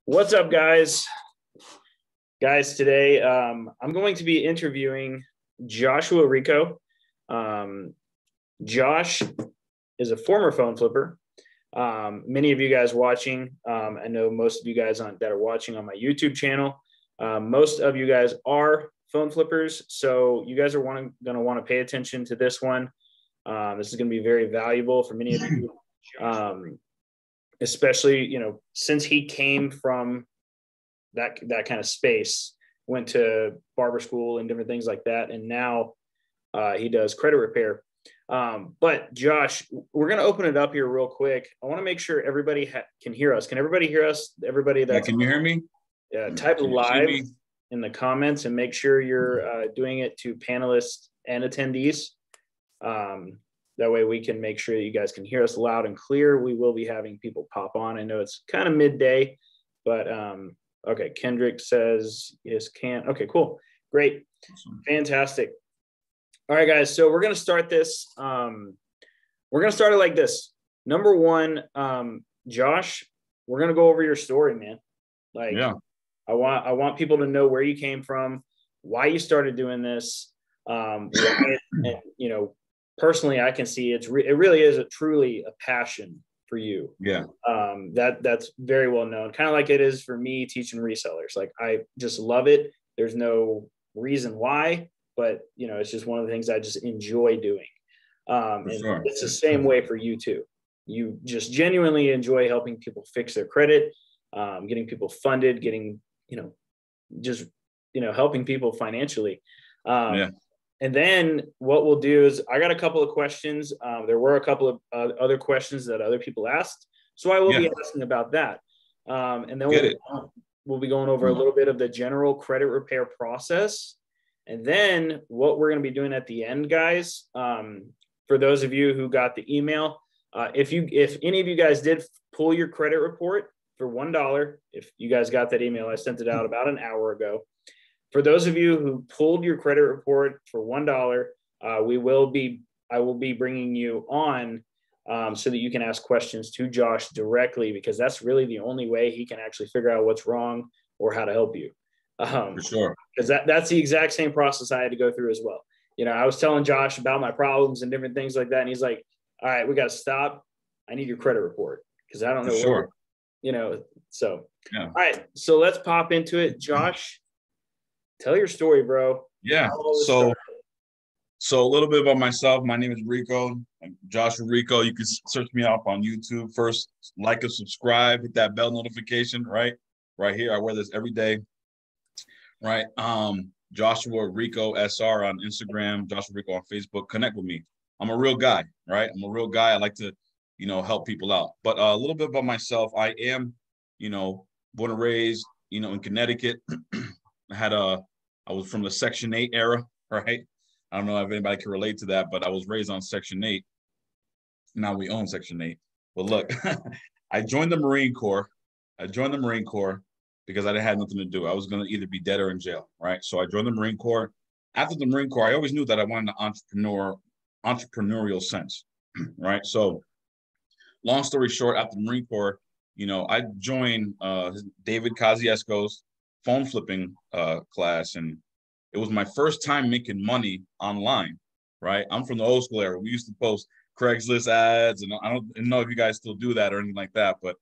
What's up, guys? Today I'm going to be interviewing Joshua Rico. Josh is a former phone flipper. Many of you guys watching, I know most of you guys that are watching on my YouTube channel, most of you guys are phone flippers, so you guys are going to want to pay attention to this one. This is going to be very valuable for many of you. Especially, since he came from that kind of space, went to barber school and different things like that. And now he does credit repair. But Josh, we're going to open it up here real quick. I want to make sure everybody can hear us. Can everybody hear us? Everybody that can you hear me? Type live in the comments and make sure you're doing it to panelists and attendees. That way we can make sure that you guys can hear us loud and clear. We will be having people pop on. I know it's kind of midday, but okay. Kendrick says, yes, can. Okay, cool. Great. Fantastic. All right, guys. So we're going to start this. We're going to start it like this. Number one, Josh, we're going to go over your story, man. I want people to know where you came from, why you started doing this. Personally, I can see it really is truly a passion for you. Yeah. That's very well known. Kind of like it is for me teaching resellers. Like, I just love it. There's no reason why, but it's just one of the things I just enjoy doing. Sure. It's the same way for you too. You just genuinely enjoy helping people fix their credit, getting people funded, getting, helping people financially. And then what we'll do is I got a couple of questions. There were a couple of other questions that other people asked. So I will be asking about that. And then we'll be going over a little bit of the general credit repair process. And then what we're going to be doing at the end, guys, for those of you who got the email, if any of you guys did pull your credit report for $1, if you guys got that email, I sent it out about an hour ago. For those of you who pulled your credit report for $1, I will be bringing you on so that you can ask questions to Josh directly, because that's really the only way he can actually figure out what's wrong or how to help you. For sure. Because that's the exact same process I had to go through as well. I was telling Josh about my problems and different things like that, and he's like, "All right, we got to stop. I need your credit report because I don't know." Sure. So yeah. All right, so let's pop into it, Josh. Tell your story, bro. Yeah. So a little bit about myself. My name is Rico. I'm Joshua Rico. You can search me up on YouTube. First, like and subscribe. Hit that bell notification, right here. I wear this every day. Right. Joshua Rico SR on Instagram. Joshua Rico on Facebook. Connect with me. I'm a real guy, right? I'm a real guy. I like to, help people out. But a little bit about myself. I am, born and raised, in Connecticut. I was from the Section 8 era, right? I don't know if anybody can relate to that, but I was raised on Section 8. Now we own Section 8. But look, I joined the Marine Corps. Because I didn't have nothing to do. I was going to either be dead or in jail, right? So I joined the Marine Corps. After the Marine Corps, I always knew that I wanted an entrepreneurial sense, right? So long story short, after the Marine Corps, I joined David Kosciuszko's phone flipping class, and it was my first time making money online, right? I'm from the old school era. We used to post Craigslist ads, and I don't know if you guys still do that or anything like that, but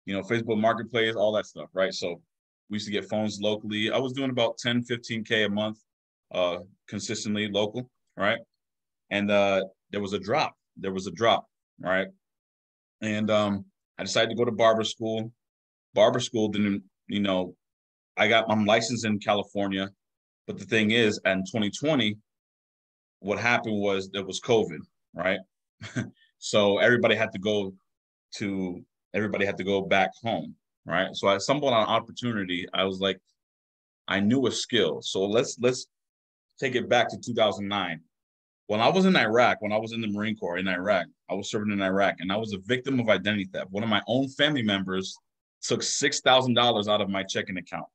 Facebook Marketplace, all that stuff, right? So we used to get phones locally. I was doing about 10, 15K a month consistently local, right? And there was a drop, right? And I decided to go to barber school. Barber school didn't, I'm licensed in California, but the thing is, in 2020, what happened was there was COVID, right? So everybody had to go back home, right? So I stumbled on an opportunity. I was like, I knew a skill. So let's take it back to 2009. When I was in Iraq, when I was in the Marine Corps in Iraq, I was serving in Iraq, and I was a victim of identity theft. One of my own family members took $6,000 out of my checking account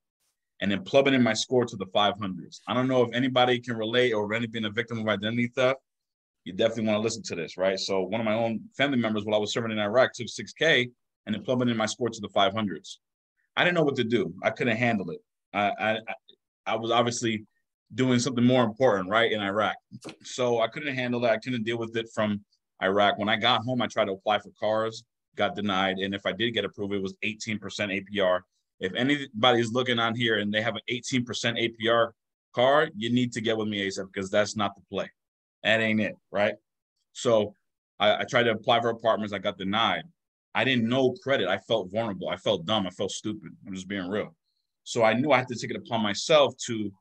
and then plummeted my score to the 500s. I don't know if anybody can relate or if any been a victim of identity theft. You definitely want to listen to this, right? So one of my own family members, while I was serving in Iraq, took 6K and it plummeted my score to the 500s. I didn't know what to do. I couldn't handle it. I was obviously doing something more important, right, in Iraq. So I couldn't handle that. I couldn't deal with it from Iraq. When I got home, I tried to apply for cars, got denied. And if I did get approved, it was 18% APR. If anybody's looking on here and they have an 18% APR car, you need to get with me ASAP, because that's not the play. That ain't it, right? So I tried to apply for apartments. I got denied. I didn't know credit. I felt vulnerable. I felt dumb. I felt stupid. I'm just being real. So I knew I had to take it upon myself to,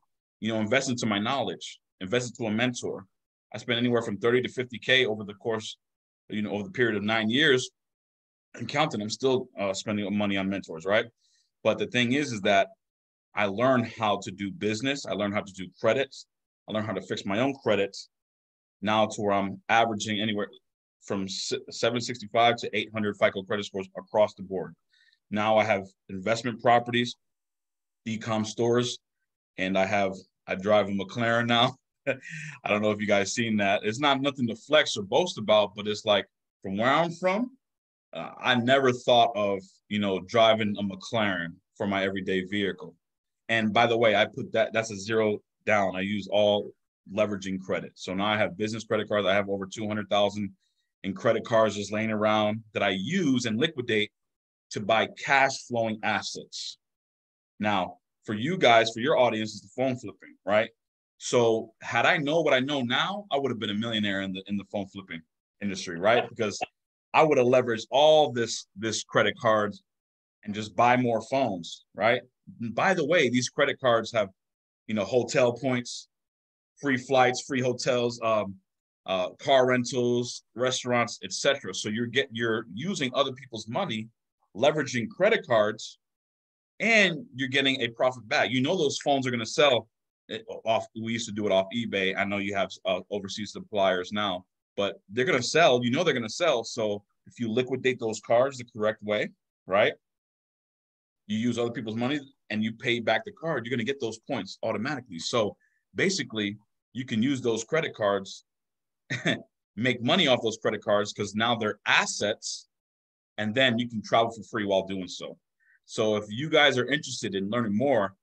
invest into my knowledge, invest into a mentor. I spent anywhere from 30 to 50K over the course, over the period of 9 years, and counting. I'm still spending money on mentors, right? But the thing is that I learned how to do business. I learned how to do credits. I learned how to fix my own credits, now to where I'm averaging anywhere from 765 to 800 FICO credit scores across the board. Now I have investment properties, e-com stores, and I drive a McLaren now. I don't know if you guys seen that. It's not nothing to flex or boast about, but it's like, from where I'm from, I never thought of, driving a McLaren for my everyday vehicle. And by the way, I put that's a zero down. I use all leveraging credit. So now I have business credit cards. I have over 200,000 in credit cards just laying around that I use and liquidate to buy cash flowing assets. Now, for you guys, for your audience, is the phone flipping, right? So had I known what I know now, I would have been a millionaire in the phone flipping industry, right? Because I would have leveraged all this credit cards and just buy more phones, right? And by the way, these credit cards have, hotel points, free flights, free hotels, car rentals, restaurants, etc. So you're using other people's money, leveraging credit cards, and you're getting a profit back. Those phones are going to sell off. We used to do it off eBay. I know you have overseas suppliers now, but they're going to sell. They're going to sell. So if you liquidate those cards the correct way, right? You use other people's money and you pay back the card, you're going to get those points automatically. So basically, you can use those credit cards, make money off those credit cards, because now they're assets, and then you can travel for free while doing so. So if you guys are interested in learning more,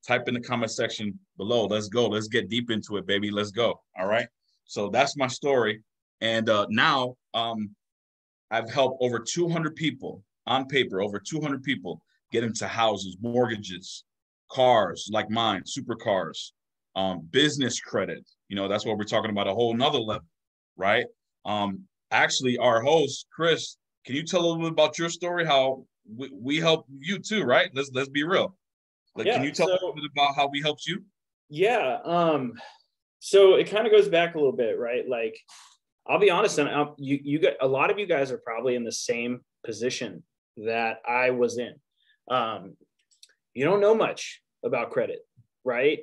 type in the comment section below. Let's go. Let's get deep into it, baby. Let's go. All right. So that's my story. And now I've helped over 200 people on paper, over 200 people get into houses, mortgages, cars like mine, supercars, business credit. That's what we're talking about, a whole nother level, right? Actually, our host, Chris, can you tell a little bit about your story, how we help you too, right? Let's be real. Can you tell a little bit about how we helped you? Yeah. So it kind of goes back a little bit, right? Like, I'll be honest, and you got a lot of you guys are probably in the same position that I was in. You don't know much about credit, right?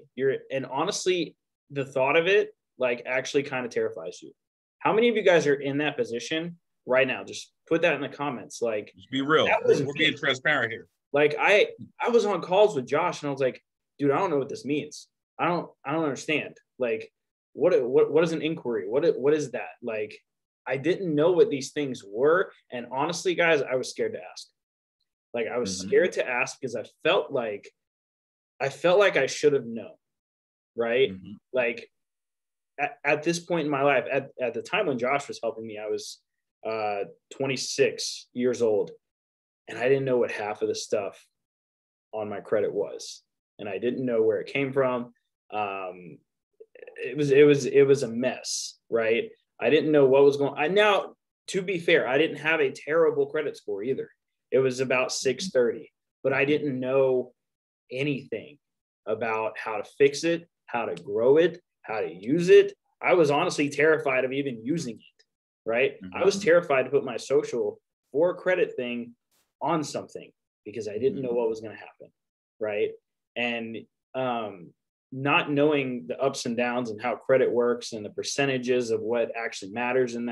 And honestly, the thought of it, like, actually kind of terrifies you. How many of you guys are in that position right now? Just put that in the comments. Like, just be real. We're being transparent here. Like, I was on calls with Josh, and I was like, dude, I don't know what this means. I don't understand. Like, what is an inquiry? What is that? Like, I didn't know what these things were. And honestly, guys, I was scared to ask. Like, I was scared to ask because I felt like I should have known, right? Like, at this point in my life, at the time when Josh was helping me, I was 26 years old, and I didn't know what half of the stuff on my credit was, and I didn't know where it came from. It was a mess, right? I didn't know what was going on. Now, to be fair, I didn't have a terrible credit score either. It was about 630, but I didn't know anything about how to fix it, how to grow it, how to use it. I was honestly terrified of even using it, right? I was terrified to put my social for credit thing on something because I didn't know what was going to happen, right? And not knowing the ups and downs and how credit works and the percentages of what actually matters in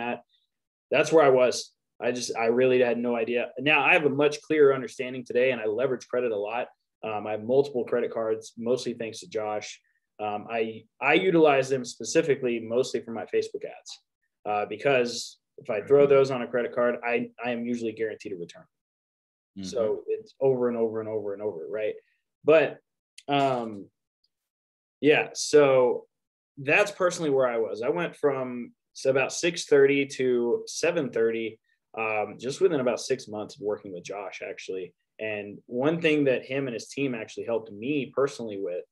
that's where I was. I really had no idea. Now I have a much clearer understanding today, and I leverage credit a lot. I have multiple credit cards, mostly thanks to Josh. I utilize them specifically mostly for my Facebook ads because if I throw those on a credit card, I am usually guaranteed a return. So it's over and over and over and over, right? But yeah, so that's personally where I was. I went from about 6:30 to 7:30, just within about 6 months of working with Josh, actually. And one thing that him and his team actually helped me personally with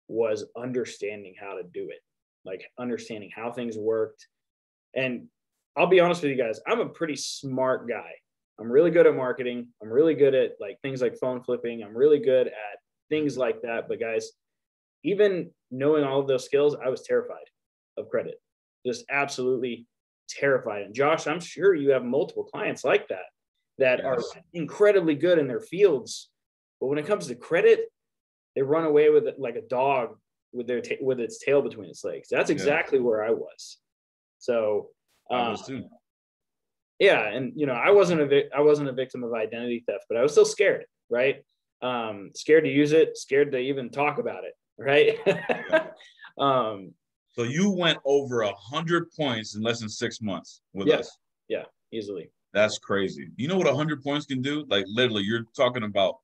was understanding how to do it, like understanding how things worked. And I'll be honest with you guys, I'm a pretty smart guy. I'm really good at marketing. I'm really good at like things like phone flipping. I'm really good at things like that. But guys, even knowing all of those skills, I was terrified of credit, just absolutely terrified. And Josh, I'm sure you have multiple clients like that are incredibly good in their fields. But when it comes to credit, they run away with it like a dog with with its tail between its legs. That's exactly where I was. So I was too. Yeah, and I wasn't a victim of identity theft, but I was still scared, right? Scared to use it, scared to even talk about it, right? So you went over 100 points in less than 6 months with us. Yeah, easily. That's crazy. You know what 100 points can do? Like literally, you're talking about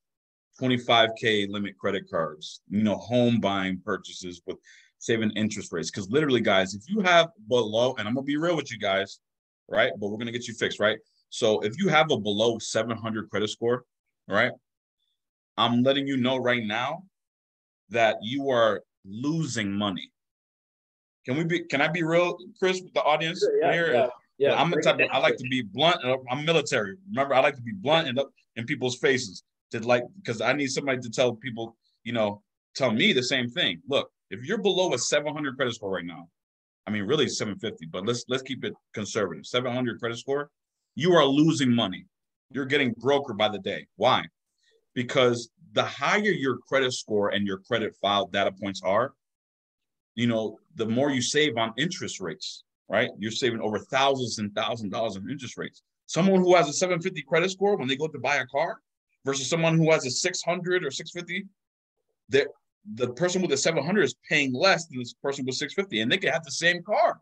25K limit credit cards, home buying purchases with saving interest rates. Because literally, guys, if you have below, and I'm going to be real with you guys, right? But we're going to get you fixed, right? So if you have a below 700 credit score, right? I'm letting you know right now that you are losing money. Can I be real, Chris, with the audience here? Yeah. I'm the type of, I like to be blunt. I'm military. Remember, I like to be blunt and up in people's faces because I need somebody to tell people, tell me the same thing. Look, if you're below a 700 credit score right now, I mean, really 750, but let's keep it conservative. 700 credit score, you are losing money. You're getting brokered by the day. Why? Because the higher your credit score and your credit file data points are, the more you save on interest rates, right? You're saving over thousands and thousands of dollars in interest rates. Someone who has a 750 credit score when they go to buy a car versus someone who has a 600 or 650, the person with the 700 is paying less than this person with 650, and they can have the same car.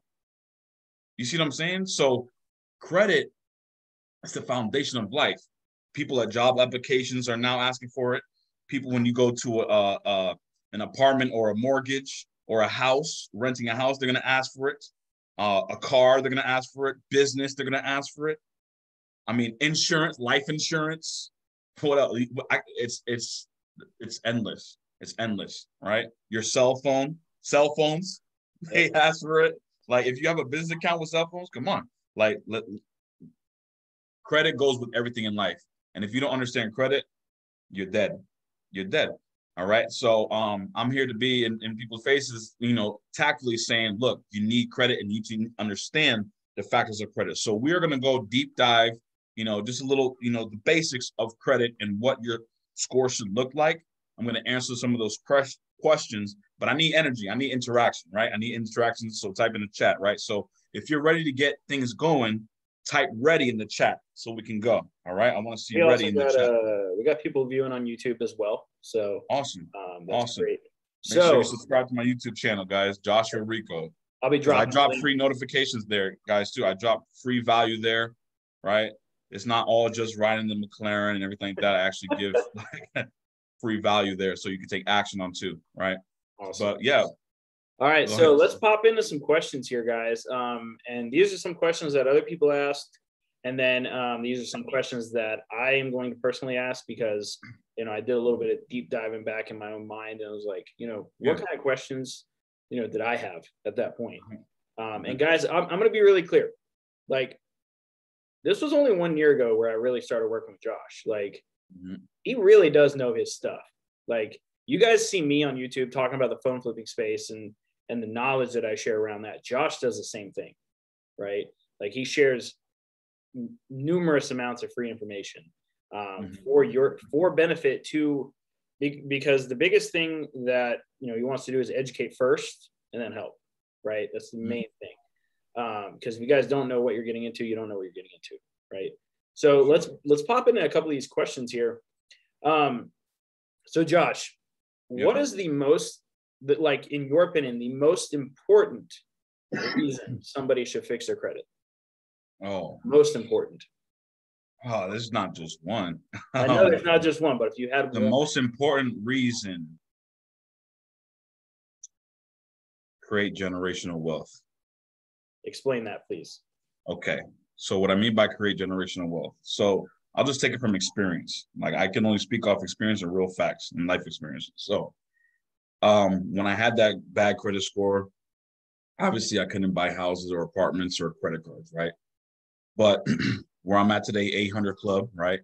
You see what I'm saying? So credit is the foundation of life. People at job applications are now asking for it. People, when you go to an apartment or a mortgage or a house, renting a house, they're going to ask for it. A car, they're going to ask for it. Business, they're going to ask for it. I mean, insurance, life insurance. What else? It's endless. It's endless, right? Your cell phones, they ask for it. Like if you have a business account with cell phones, come on. Credit goes with everything in life. And if you don't understand credit, you're dead. You're dead. All right. So I'm here to be in people's faces, tactfully saying, look, you need credit and you need to understand the factors of credit. So we are going to go deep dive, just a little, the basics of credit and what your score should look like. I'm going to answer some of those questions, but I need energy. I need interaction, right? I need interaction. So type in the chat, right? So if you're ready to get things going, type ready in the chat so we can go. All right. I want to see ready in the chat. We got people viewing on YouTube as well. So awesome. That's awesome. Great. Make sure you subscribe to my YouTube channel, guys. Joshua Rico. I'll be dropping. I drop free notifications there, guys, too. I drop free value there, right? It's not all just riding the McLaren and everything like that. I actually give free value there so you can take action on too, right? Awesome. But yeah. All right, so let's pop into some questions here, guys. And these are some questions that other people asked. And then these are some questions that I am going to personally ask because, I did a little bit of deep diving back in my own mind. And I was like, what kind of questions, did I have at that point? And guys, I'm going to be really clear. Like, this was only 1 year ago where I really started working with Josh. Like, he really does know his stuff. Like, you guys see me on YouTube talking about the phone flipping space and the knowledge that I share around that. Josh does the same thing, right? Like, he shares numerous amounts of free information for benefit to, because the biggest thing that he wants to do is educate first and then help, right? That's the main thing. Because if you guys don't know what you're getting into, you don't know what you're getting into, right? So let's pop into a couple of these questions here. So Josh, what is the most, like, in your opinion, the most important reason somebody should fix their credit? Oh, most important. Oh, there's not just one. I know there's not just one, but if you had the one. most important reason, create generational wealth. Explain that, please. Okay. So what I mean by create generational wealth. So I'll just take it from experience. Like I can only speak off experience and real facts and life experience. So when I had that bad credit score, obviously I couldn't buy houses or apartments or credit cards, right? But where I'm at today, 800 Club, right?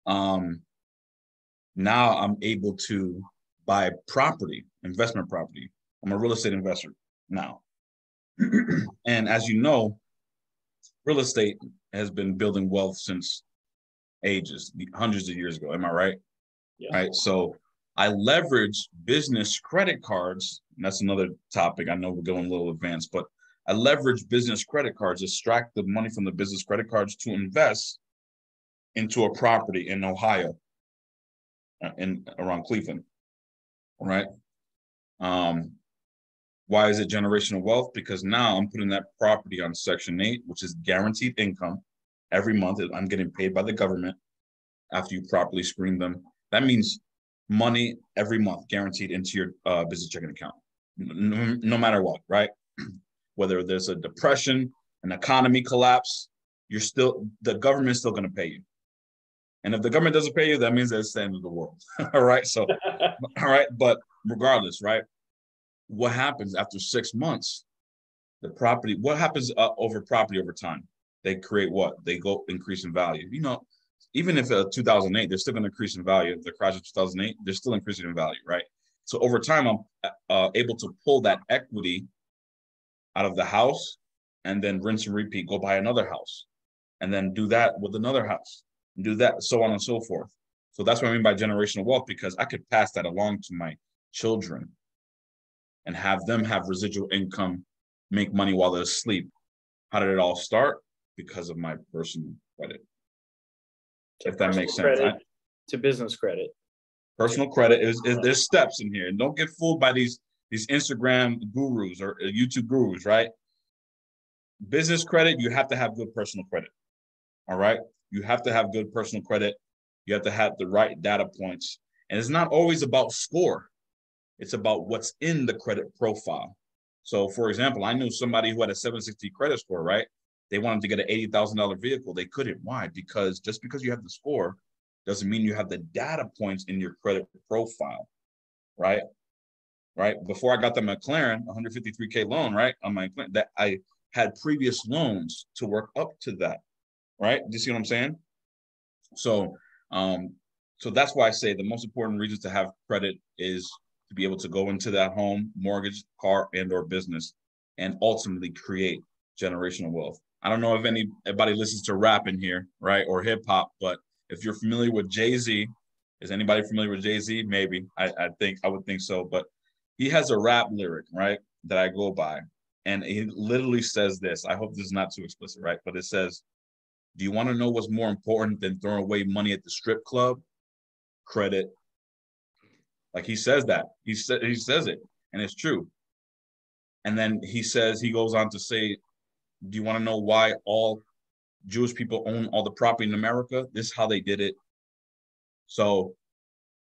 Now I'm able to buy property, investment property. I'm a real estate investor now. And as you know, real estate has been building wealth since ages, hundreds of years ago. Am I right? Yes. Right. So I leverage business credit cards. And that's another topic. I know we're going a little advanced, but I leverage business credit cards, extract the money from the business credit cards to invest into a property in Ohio, in around Cleveland. Right. Why is it generational wealth? Because now I'm putting that property on Section 8, which is guaranteed income. Every month I'm getting paid by the government after you properly screen them. That means money every month guaranteed into your business checking account, no matter what, right? Whether there's a depression, an economy collapse, the government's still going to pay you. And if the government doesn't pay you, that means it's the end of the world. All right. So, all right. But regardless, right? What happens after 6 months? What happens over property over time? They create what? They go increase in value. Even if 2008, they're still going to increase in value. If the crash of 2008, they're still increasing in value, right? So over time, I'm able to pull that equity out of the house and then rinse and repeat, go buy another house and then do that with another house and do that, so on and so forth. So that's what I mean by generational wealth, because I could pass that along to my children and have them have residual income, make money while they're asleep. How did it all start? Because of my personal credit. If that makes sense. To business credit. Personal credit there's steps in here. And don't get fooled by these Instagram gurus or YouTube gurus, right? Business credit, you have to have good personal credit. All right? You have to have good personal credit. You have to have the right data points. And it's not always about score. It's about what's in the credit profile. So, for example, I knew somebody who had a 760 credit score, right? They wanted to get an $80,000 vehicle. They couldn't. Why? Because just because you have the score doesn't mean you have the data points in your credit profile, right? Right. Before I got the McLaren 153K loan, right, on my that I had previous loans to work up to that, right? Do you see what I'm saying? So, so that's why I say the most important reason to have credit is to be able to go into that home, mortgage, car, and or business, and ultimately create generational wealth. I don't know if anybody listens to rap in here, right, or hip hop, but if you're familiar with Jay-Z, is anybody familiar with Jay-Z? Maybe. I would think so. But he has a rap lyric, right, that I go by. And he literally says this. I hope this is not too explicit, right? But it says, do you want to know what's more important than throwing away money at the strip club? Credit. Like he says that. He says it, and it's true. And then he goes on to say, do you want to know why all Jewish people own all the property in America? This is how they did it. So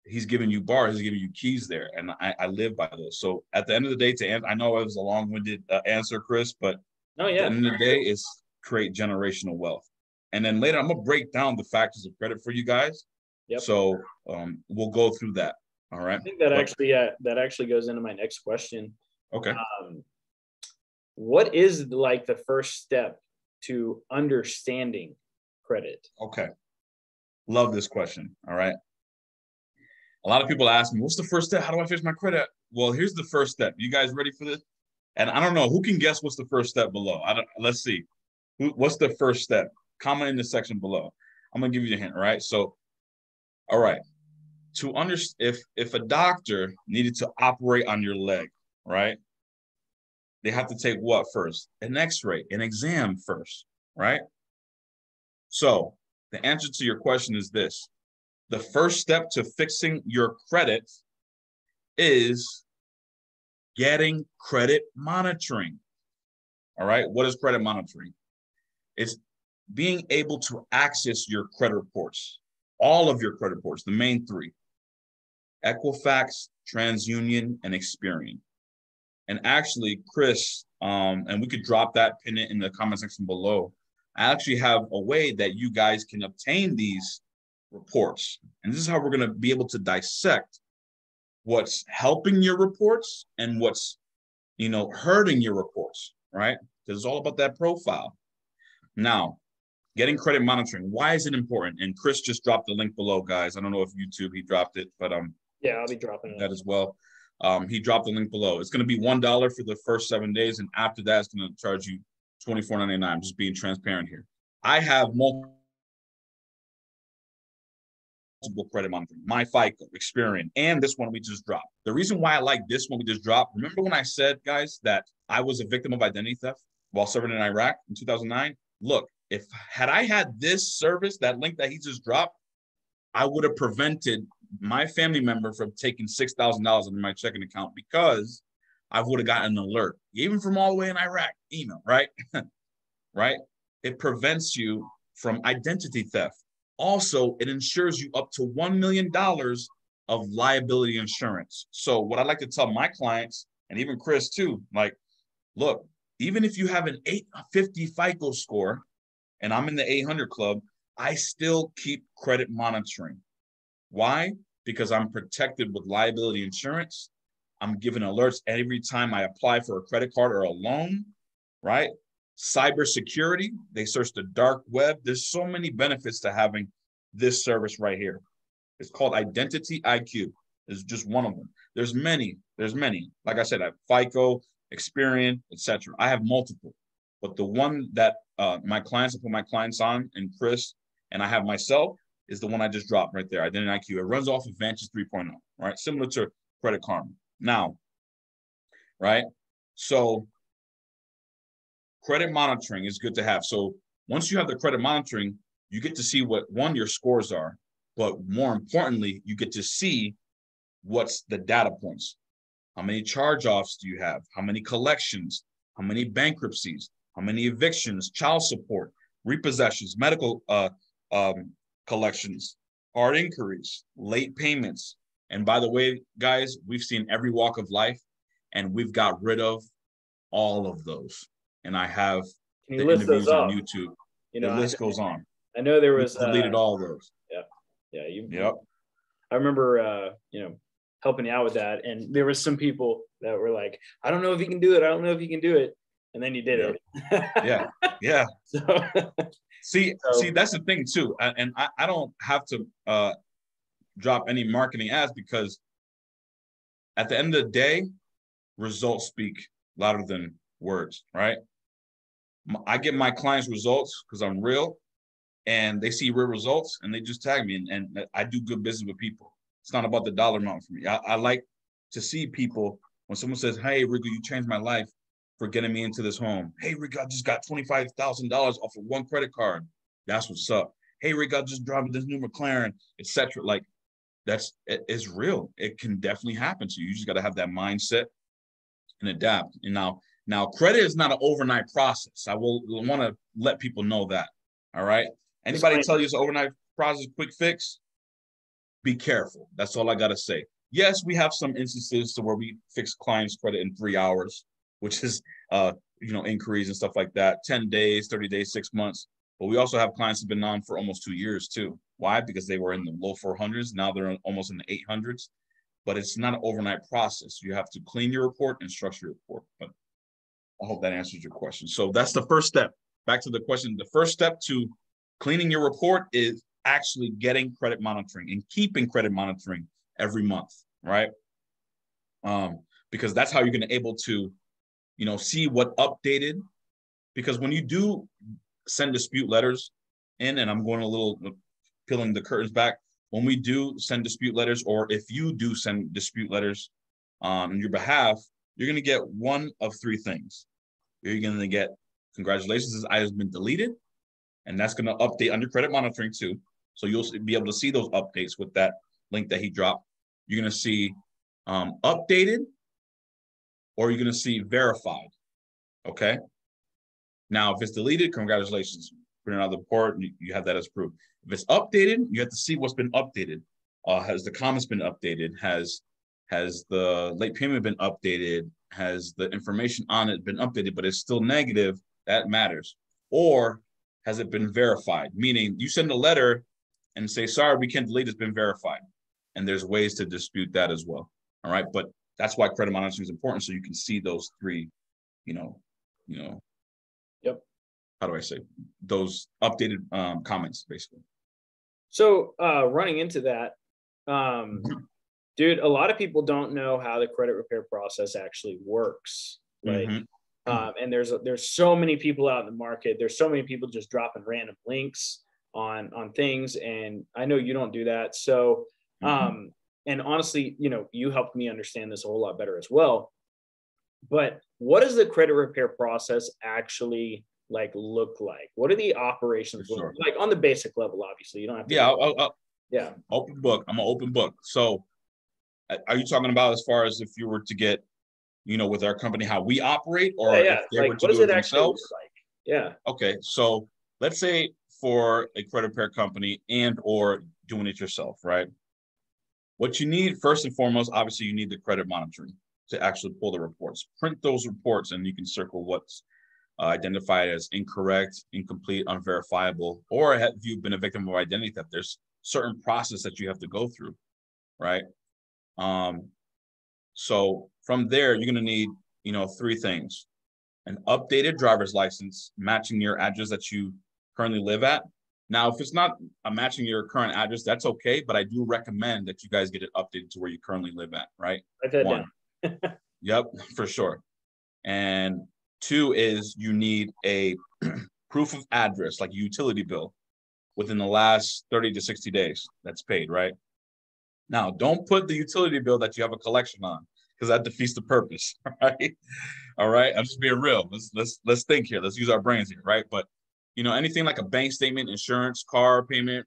he's giving you bars, he's giving you keys there. And I live by those. So at the end of the day, I know it was a long-winded answer, Chris, but at the end of the day, it's create generational wealth. And then later, I'm going to break down the factors of credit for you guys. Yep. So we'll go through that. All right. I think that actually goes into my next question. Okay. What is like the first step to understanding credit? Okay. Love this question. All right. A lot of people ask me, what's the first step? How do I fix my credit? Well, here's the first step. You guys ready for this? And I don't know who can guess what's the first step below. Let's see. What's the first step? Comment in the section below. I'm gonna give you a hint. All right. So, all right. To understand, if a doctor needed to operate on your leg, right? They have to take what first? An X-ray, an exam first, right? So the answer to your question is this. The first step to fixing your credit is getting credit monitoring. All right. What is credit monitoring? It's being able to access your credit reports, all of your credit reports, the main three: Equifax, TransUnion, and Experian. And actually, Chris, and we could drop that, pin it in the comment section below. I actually have a way that you guys can obtain these reports. And this is how we're going to be able to dissect what's helping your reports and what's, hurting your reports, right? Because it's all about that profile. Now, getting credit monitoring. Why is it important? And Chris just dropped the link below, guys. I don't know if YouTube, he dropped it, but yeah, I'll be dropping that as well. He dropped the link below. It's going to be $1 for the first 7 days, and after that, it's going to charge you $24.99. I'm just being transparent here. I have multiple credit monitoring, my FICO, Experian, and this one we just dropped. The reason why I like this one we just dropped, remember when I said, guys, that I was a victim of identity theft while serving in Iraq in 2009? Look, had I had this service, that link that he just dropped, I would have prevented my family member from taking $6,000 out of my checking account, because I would have gotten an alert, even from all the way in Iraq, email, right? Right? It prevents you from identity theft. Also, it insures you up to $1 million of liability insurance. So what I like to tell my clients, and even Chris too, like, look, even if you have an 850 FICO score, and I'm in the 800 club, I still keep credit monitoring. Why? Because I'm protected with liability insurance. I'm given alerts every time I apply for a credit card or a loan, right? Cybersecurity, they search the dark web. There's so many benefits to having this service right here. It's called Identity IQ. It's just one of them. There's many. Like I said, I have FICO, Experian, etc. I have multiple, but the one that I put my clients on, and Chris, and I have myself, is the one I just dropped right there, Identity IQ. It runs off of Vantage 3.0, right? Similar to Credit Karma. Now, right? So credit monitoring is good to have. So once you have the credit monitoring, you get to see what, one, your scores are, but more importantly, you get to see what's the data points. How many charge-offs do you have? How many collections? How many bankruptcies? How many evictions, child support, repossessions, medical collections, hard inquiries, late payments. And by the way, guys, we've seen every walk of life, and we've got rid of all of those. And I have the interviews on YouTube. The list goes on. I know there was deleted all of those. Yeah. Yep. I remember, helping you out with that, and there was some people that were like, "I don't know if you can do it. I don't know if you can do it," and then you did it. Yeah. So, see, that's the thing too, and I don't have to drop any marketing ads, because at the end of the day, results speak louder than words, right? I get my clients results because I'm real, and they see real results, and they just tag me, and I do good business with people. It's not about the dollar amount for me. I like to see people, when someone says, "Hey, Rico, you changed my life for getting me into this home. Hey, Rico, I just got $25,000 off of one credit card." That's what's up. Hey, Rico, I just driving this new McLaren, etc. Like, it's real. It can definitely happen to you. You just got to have that mindset and adapt. And now credit is not an overnight process. I will want to let people know that. All right. Anybody tell you it's an overnight process, quick fix? Be careful. That's all I got to say. Yes, we have some instances to where we fix clients' credit in 3 hours, which is, inquiries and stuff like that, 10 days, 30 days, 6 months. But we also have clients who've been on for almost 2 years too. Why? Because they were in the low 400s. Now they're almost in the 800s. But it's not an overnight process. You have to clean your report and structure your report. But I hope that answers your question. So that's the first step. Back to the question. The first step to cleaning your report is actually getting credit monitoring and keeping credit monitoring every month, right? Because that's how you're going to be able to, see what updated. Because when you do send dispute letters in, and I'm going a little peeling the curtains back, when we do send dispute letters, or if you do send dispute letters on your behalf, you're going to get one of three things. You're going to get, "Congratulations, this item has been deleted," and that's going to update under credit monitoring too. So you'll be able to see those updates with that link that he dropped. You're going to see updated, or you're going to see verified. Okay. Now, if it's deleted, congratulations. print out the report, and you have that as proof. If it's updated, you have to see what's been updated. Has the comments been updated? Has the late payment been updated? Has the information on it been updated, but it's still negative? That matters. Or has it been verified? Meaning you send a letter and say, sorry, we can't delete, it's been verified. And there's ways to dispute that as well. All right. But that's why credit monitoring is important. So you can see those three, Yep. How do I say, those updated comments, basically. So running into that, dude, a lot of people don't know how the credit repair process actually works. Like, and there's so many people out in the market. There's so many people just dropping random links on things. And I know you don't do that. So, and honestly, you helped me understand this a whole lot better as well. But what does the credit repair process actually look like? What are the operations look like on the basic level? Obviously, you don't have to. Yeah. Open book. I'm an open book. So are you talking about as far as if you were to get, with our company, how we operate, or if they were to do it themselves? Yeah. Okay. So let's say for a credit repair company and or doing it yourself, right? What you need first and foremost, obviously, you need the credit monitoring to actually pull the reports. Print those reports, and you can circle what's identified as incorrect, incomplete, unverifiable, or have you been a victim of identity theft? There's certain process that you have to go through, right? So from there, you're going to need, three things: an updated driver's license matching your address that you currently live at. Now, if it's not matching your current address, that's okay, but I do recommend that you guys get it updated to where you currently live at, right? One. Yep, for sure. And two is you need a proof of address, like a utility bill, within the last 30 to 60 days that's paid, right? Now, don't put the utility bill that you have a collection on, because that defeats the purpose, right? All right, I'm just being real. Let's think here. Let's use our brains here, right? But anything like a bank statement, insurance, car payment,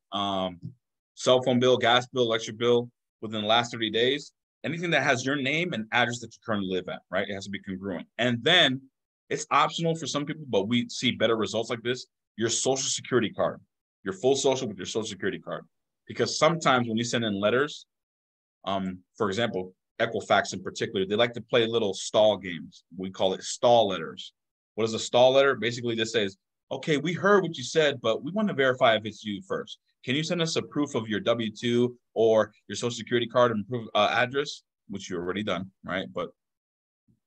cell phone bill, gas bill, electric bill within the last 30 days, anything that has your name and address that you currently live at, right? It has to be congruent. And then it's optional for some people, but we see better results like this: your social security card, your full social with your social security card. Because sometimes when you send in letters, for example, Equifax in particular, they like to play little stall games. We call it stall letters. What is a stall letter? Basically, this says, okay, we heard what you said, but we want to verify if it's you first. Can you send us a proof of your W-2 or your social security card and proof address, which you already done, right? But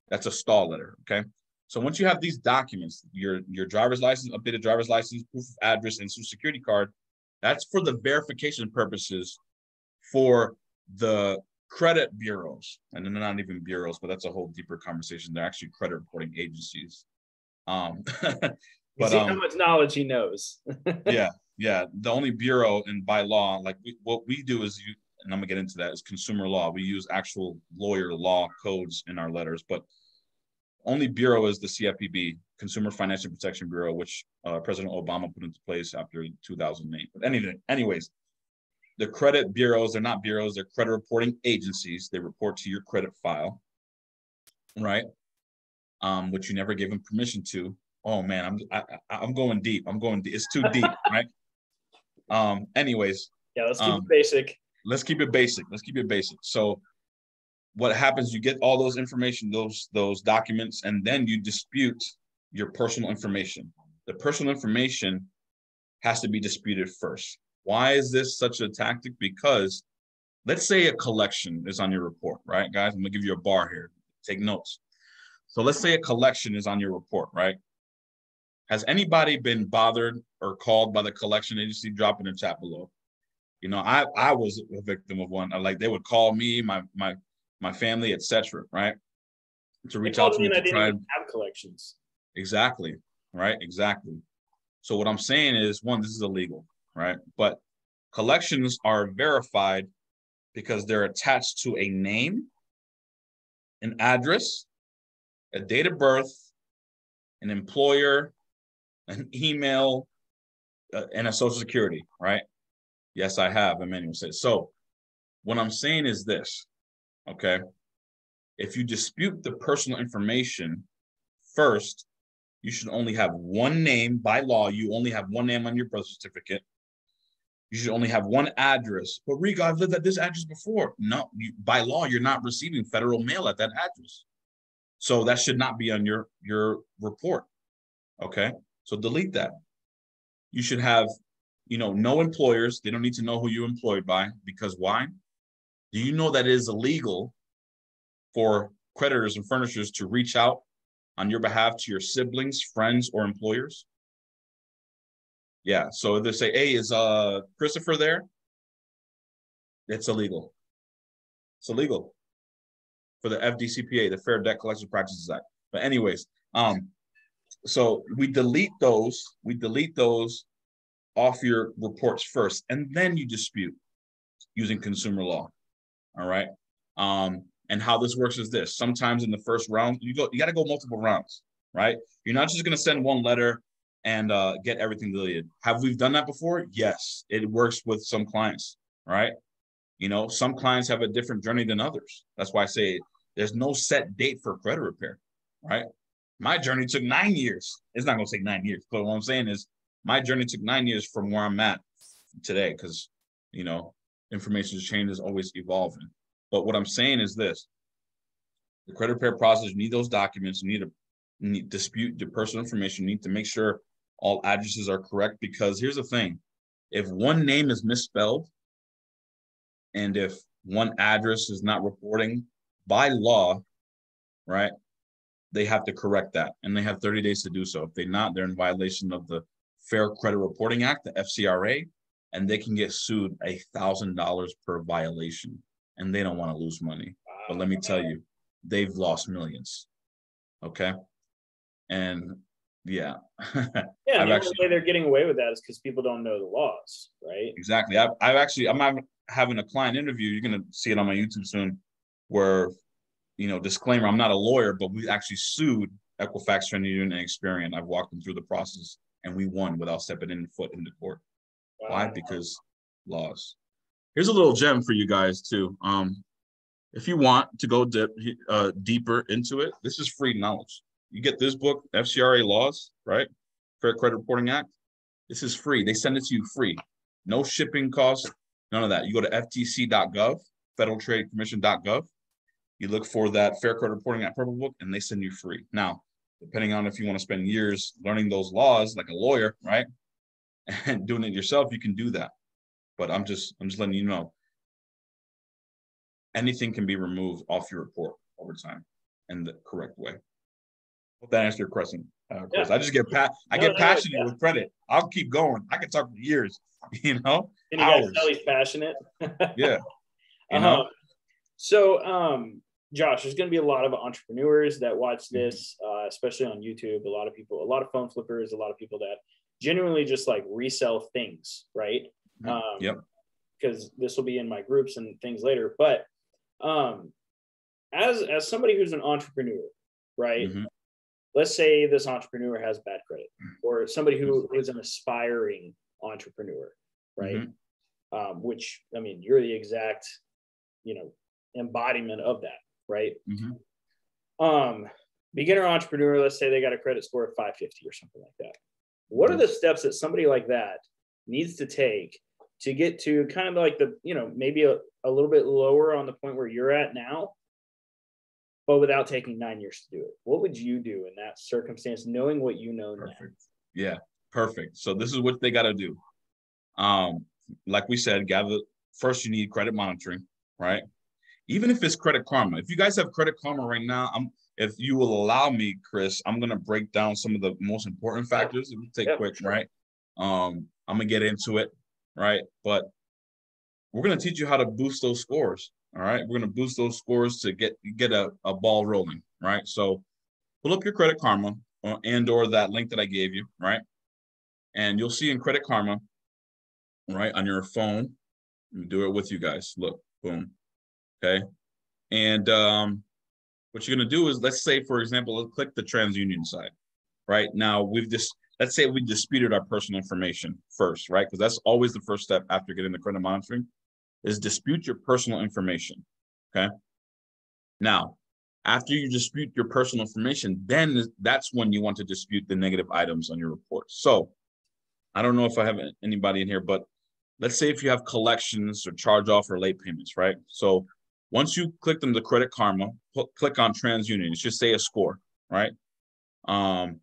that's a stall letter, okay? So once you have these documents, your driver's license, updated driver's license, proof of address, and social security card, that's for the verification purposes for the credit bureaus. And they're not even bureaus, but that's a whole deeper conversation. They're actually credit reporting agencies. But see how much knowledge he knows. Yeah. The only bureau, and by law, what we do is, and I'm gonna get into that, is consumer law. We use actual lawyer law codes in our letters, but only bureau is the CFPB, Consumer Financial Protection Bureau, which President Obama put into place after 2008. But anyways, the credit bureaus, they're not bureaus, they're credit reporting agencies. They report to your credit file, right? Which you never gave them permission to. Oh man, I'm going deep. It's too deep, right? Anyways. Yeah, let's keep it basic. Let's keep it basic. So what happens, you get all those information, those documents, and then you dispute your personal information. The personal information has to be disputed first. Why is this such a tactic? Because let's say a collection is on your report, right, guys? I'm gonna give you a bar here. Take notes. So let's say a collection is on your report, right? Has anybody been bothered or called by the collection agency? Drop in the chat below. I was a victim of one. They would call me, my family, etc., right? To reach out to me to try and have collections. Exactly. Right. Exactly. So what I'm saying is, one, this is illegal, right? But collections are verified because they're attached to a name, an address, a date of birth, an employer, an email, and a social security, right? Yes, I have. Emmanuel says. So what I'm saying is this, okay? If you dispute the personal information first, You should only have one name. By law, you only have one name on your birth certificate. You should only have one address. But Rico, I've lived at this address before. No, by law, you're not receiving federal mail at that address. So that should not be on your report. Okay, so delete that. You should have, no employers. They don't need to know who you're employed by, because why? Do you know that it is illegal for creditors and furnishers to reach out on your behalf to your siblings, friends, or employers? Yeah, so if they say, hey, is Christopher there? It's illegal. It's illegal for the FDCPA, the Fair Debt Collection Practices Act. But anyways, so we delete those off your reports first, and then you dispute using consumer law. All right. And how this works is this: sometimes in the first round, you got to go multiple rounds, right? You're not just going to send one letter and get everything deleted. Have we done that before? Yes, it works with some clients, right? Some clients have a different journey than others. That's why I say there's no set date for credit repair, right? My journey took 9 years. It's not going to take 9 years, but what I'm saying is my journey took 9 years from where I'm at today, because, information change is always evolving. But what I'm saying is this: the credit repair process, you need those documents, you need to dispute the personal information, you need to make sure all addresses are correct, because here's the thing: if one name is misspelled and if one address is not reporting, by law, right, they have to correct that, and they have 30 days to do so. If they're not, they're in violation of the Fair Credit Reporting Act, the FCRA, and they can get sued $1,000 per violation, and they don't want to lose money. But let me tell you, they've lost millions. Okay. And yeah. Yeah. And the only way they're getting away with that is because people don't know the laws, right? Exactly. I'm having a client interview. You're going to see it on my YouTube soon, where, disclaimer, I'm not a lawyer, but we actually sued Equifax, Trinity Union, and Experian. I've walked them through the process, and we won without stepping in foot into court. Wow. Why? Because laws. Here's a little gem for you guys too. If you want to go deeper into it, this is free knowledge. You get this book, FCRA Laws, right? Fair Credit Reporting Act. This is free. They send it to you free. No shipping costs, none of that. You go to ftc.gov, Federal Trade Commission.gov. You look for that Fair Credit Reporting Act purple book, and they send you free. Now, depending on if you want to spend years learning those laws like a lawyer, right, and doing it yourself, you can do that. But I'm just letting you know, anything can be removed off your report over time in the correct way. Hope that answers your question, Chris. Yeah. I just get passionate with credit. I'll keep going. I can talk for years, Can you guys tell he's passionate? Yeah. So, Josh, there's going to be a lot of entrepreneurs that watch this, especially on YouTube. A lot of phone flippers, a lot of people that genuinely just like resell things, right? Yep. Because this will be in my groups and things later. But as somebody who's an entrepreneur, right? Mm-hmm. Let's say this entrepreneur has bad credit, or somebody who is an aspiring entrepreneur, right? Mm-hmm. Which, I mean, you're the exact, embodiment of that, right? Mm-hmm. Beginner entrepreneur, let's say they got a credit score of 550 or something like that. What are the steps that somebody like that needs to take to get to kind of like the, maybe a little bit lower on the point where you're at now, but without taking 9 years to do it? What would you do in that circumstance, knowing what you know now? Yeah, perfect. So this is what they got to do. Like we said, first you need credit monitoring, right? Even if it's Credit Karma. If you guys have Credit Karma right now, if you will allow me, Chris, I'm going to break down some of the most important factors. It'll take quick, sure. Right? I'm going to get into it, right? But we're going to teach you how to boost those scores, all right? We're going to boost those scores to get a ball rolling, right? So pull up your Credit Karma or that link that I gave you, right? And you'll see in Credit Karma, right, on your phone. Let me do it with you guys. Look, boom. Okay. And what you're going to do is, let's say, for example, let's click the TransUnion side. Right now, let's say we disputed our personal information first, right? Because that's always the first step after getting the credit monitoring, is dispute your personal information. Okay. Now, After you dispute your personal information, then that's when you want to dispute the negative items on your report. So I don't know if I have anybody in here, but let's say if you have collections or charge off or late payments, right? So once you click them to Credit Karma, click on TransUnion. It should say a score, right? And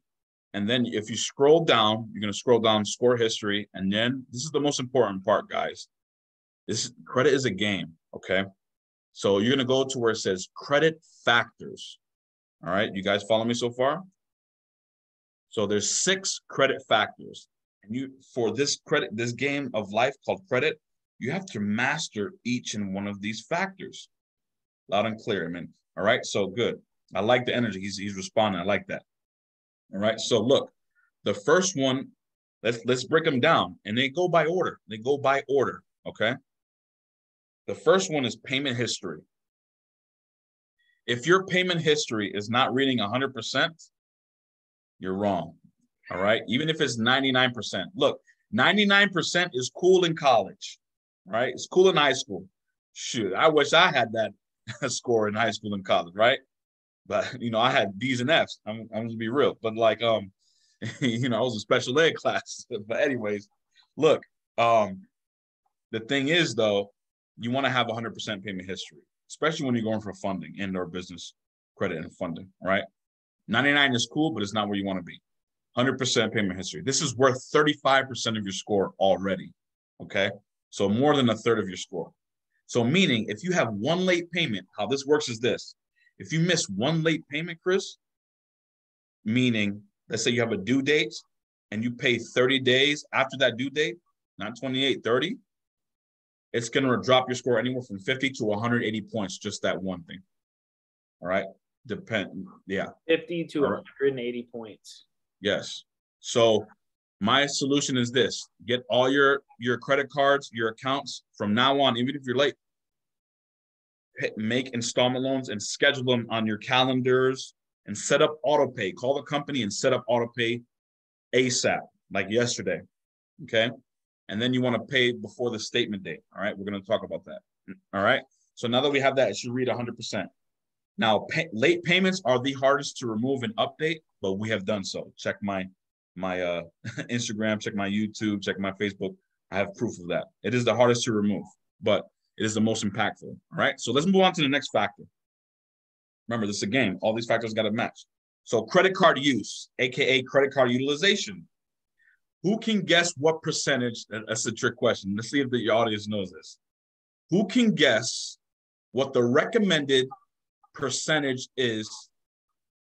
then if you scroll down, you're going to scroll down score history. And then this is the most important part, guys. This credit is a game, okay? So you're going to go to where it says credit factors. All right, you guys follow me so far? So there's 6 credit factors. And you, for this game of life called credit, you have to master each and one of these factors. Loud and clear, man. All right, so good. I like the energy. He's responding. I like that. All right, so look, the first one, let's break them down, and they go by order. Okay? The first one is payment history. If your payment history is not reading 100%, you're wrong. All right? Even if it's 99%. Look, 99% is cool in college, right? It's cool in high school. Shoot, I wish I had that score in high school and college, right? But, I had D's and F's. I'm going to be real. But, like, I was in special ed class. But anyways, look, the thing is, though, you want to have 100% payment history, especially when you're going for funding and/or business credit and funding, right? 99 is cool, but it's not where you want to be. 100% payment history. This is worth 35% of your score already, okay? So more than a third of your score. So meaning if you have one late payment, how this works is this. If you miss one late payment, Chris, meaning let's say you have a due date and you pay 30 days after that due date, not 28, 30, it's going to drop your score anywhere from 50 to 180 points, just that one thing. All right? 50 to 180 points. Yes. So my solution is this. Get all your credit cards, your accounts from now on, even if you're late, make installment loans and schedule them on your calendars and set up auto pay. Call the company and set up auto pay ASAP, like yesterday. Okay. And then you want to pay before the statement date. All right. We're going to talk about that. All right. So now that we have that, it should read 100%. Now, late payments are the hardest to remove and update, but we have done so. Check my Instagram, check my YouTube, check my Facebook. I have proof of that. It is the hardest to remove, but it is the most impactful. All right. So let's move on to the next factor. Remember, this is a game. All these factors got to match. So credit card use, AKA credit card utilization. Who can guess what percentage? That's a trick question. Let's see if your audience knows this. Who can guess what the recommended percentage is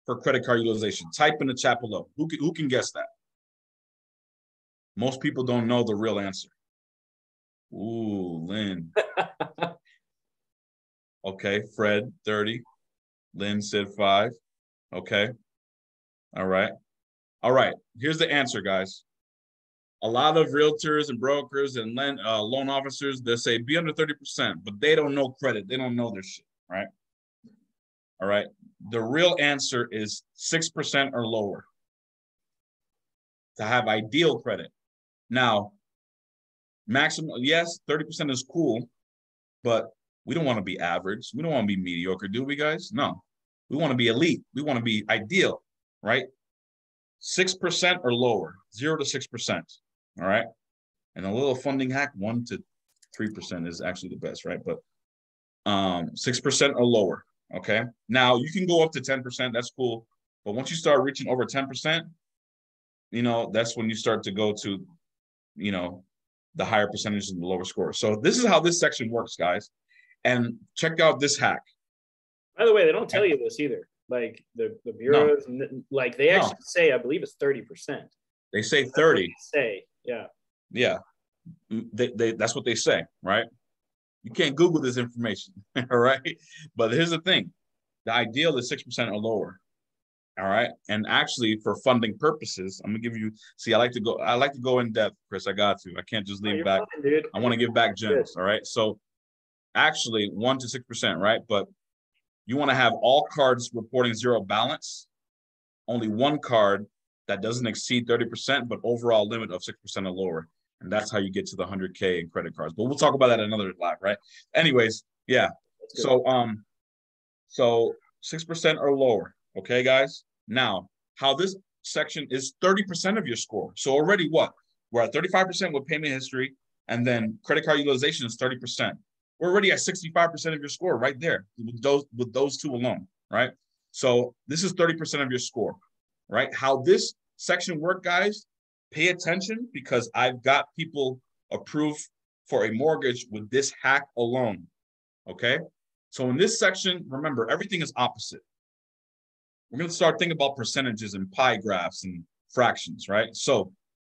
for credit card utilization? Type in the chat below. Who can guess that? Most people don't know the real answer. Ooh, Lynn. Okay, Fred, 30. Lynn said 5. Okay. All right. Here's the answer, guys. A lot of realtors and brokers and loan officers, they'll say be under 30%, but they don't know credit. They don't know their shit, right? All right. The real answer is 6% or lower to have ideal credit. Now, maximum, yes, 30% is cool, but we don't want to be average. We don't want to be mediocre, do we, guys? No. We want to be elite. We want to be ideal, right? 6% or lower, 0 to 6%. All right. And a little funding hack, 1 to 3% is actually the best, right? But 6% or lower. Okay. Now you can go up to 10%. That's cool. But once you start reaching over 10%, that's when you start to go to, the higher percentages and the lower score. So this is how this section works, guys. And check out this hack. By the way, they don't tell you this either. Like the bureaus, like they actually say, I believe it's 30%. They say 30. Yeah. Yeah. That's what they say, right? You can't Google this information, all right? But here's the thing. The ideal is 6% or lower, all right? And actually, for funding purposes, I'm going to give you, I like to go in depth, Chris. I got to. I can't just leave back. Fine, dude. I want to give back gems, all right? So actually, 1 to 6%, right? But you want to have all cards reporting 0 balance, only one card that doesn't exceed 30%, but overall limit of 6% or lower. And that's how you get to the 100K in credit cards. But we'll talk about that another live, right? Anyways, yeah. So 6% or lower. Okay, guys? Now, how this section is 30% of your score. So already what? We're at 35% with payment history, and then credit card utilization is 30%. We're already at 65% of your score right there with those two alone, right? So this is 30% of your score, right? How this section work, guys, pay attention, because I've got people approved for a mortgage with this hack alone, okay? So in this section, remember, everything is opposite. We're going to start thinking about percentages and pie graphs and fractions, right? So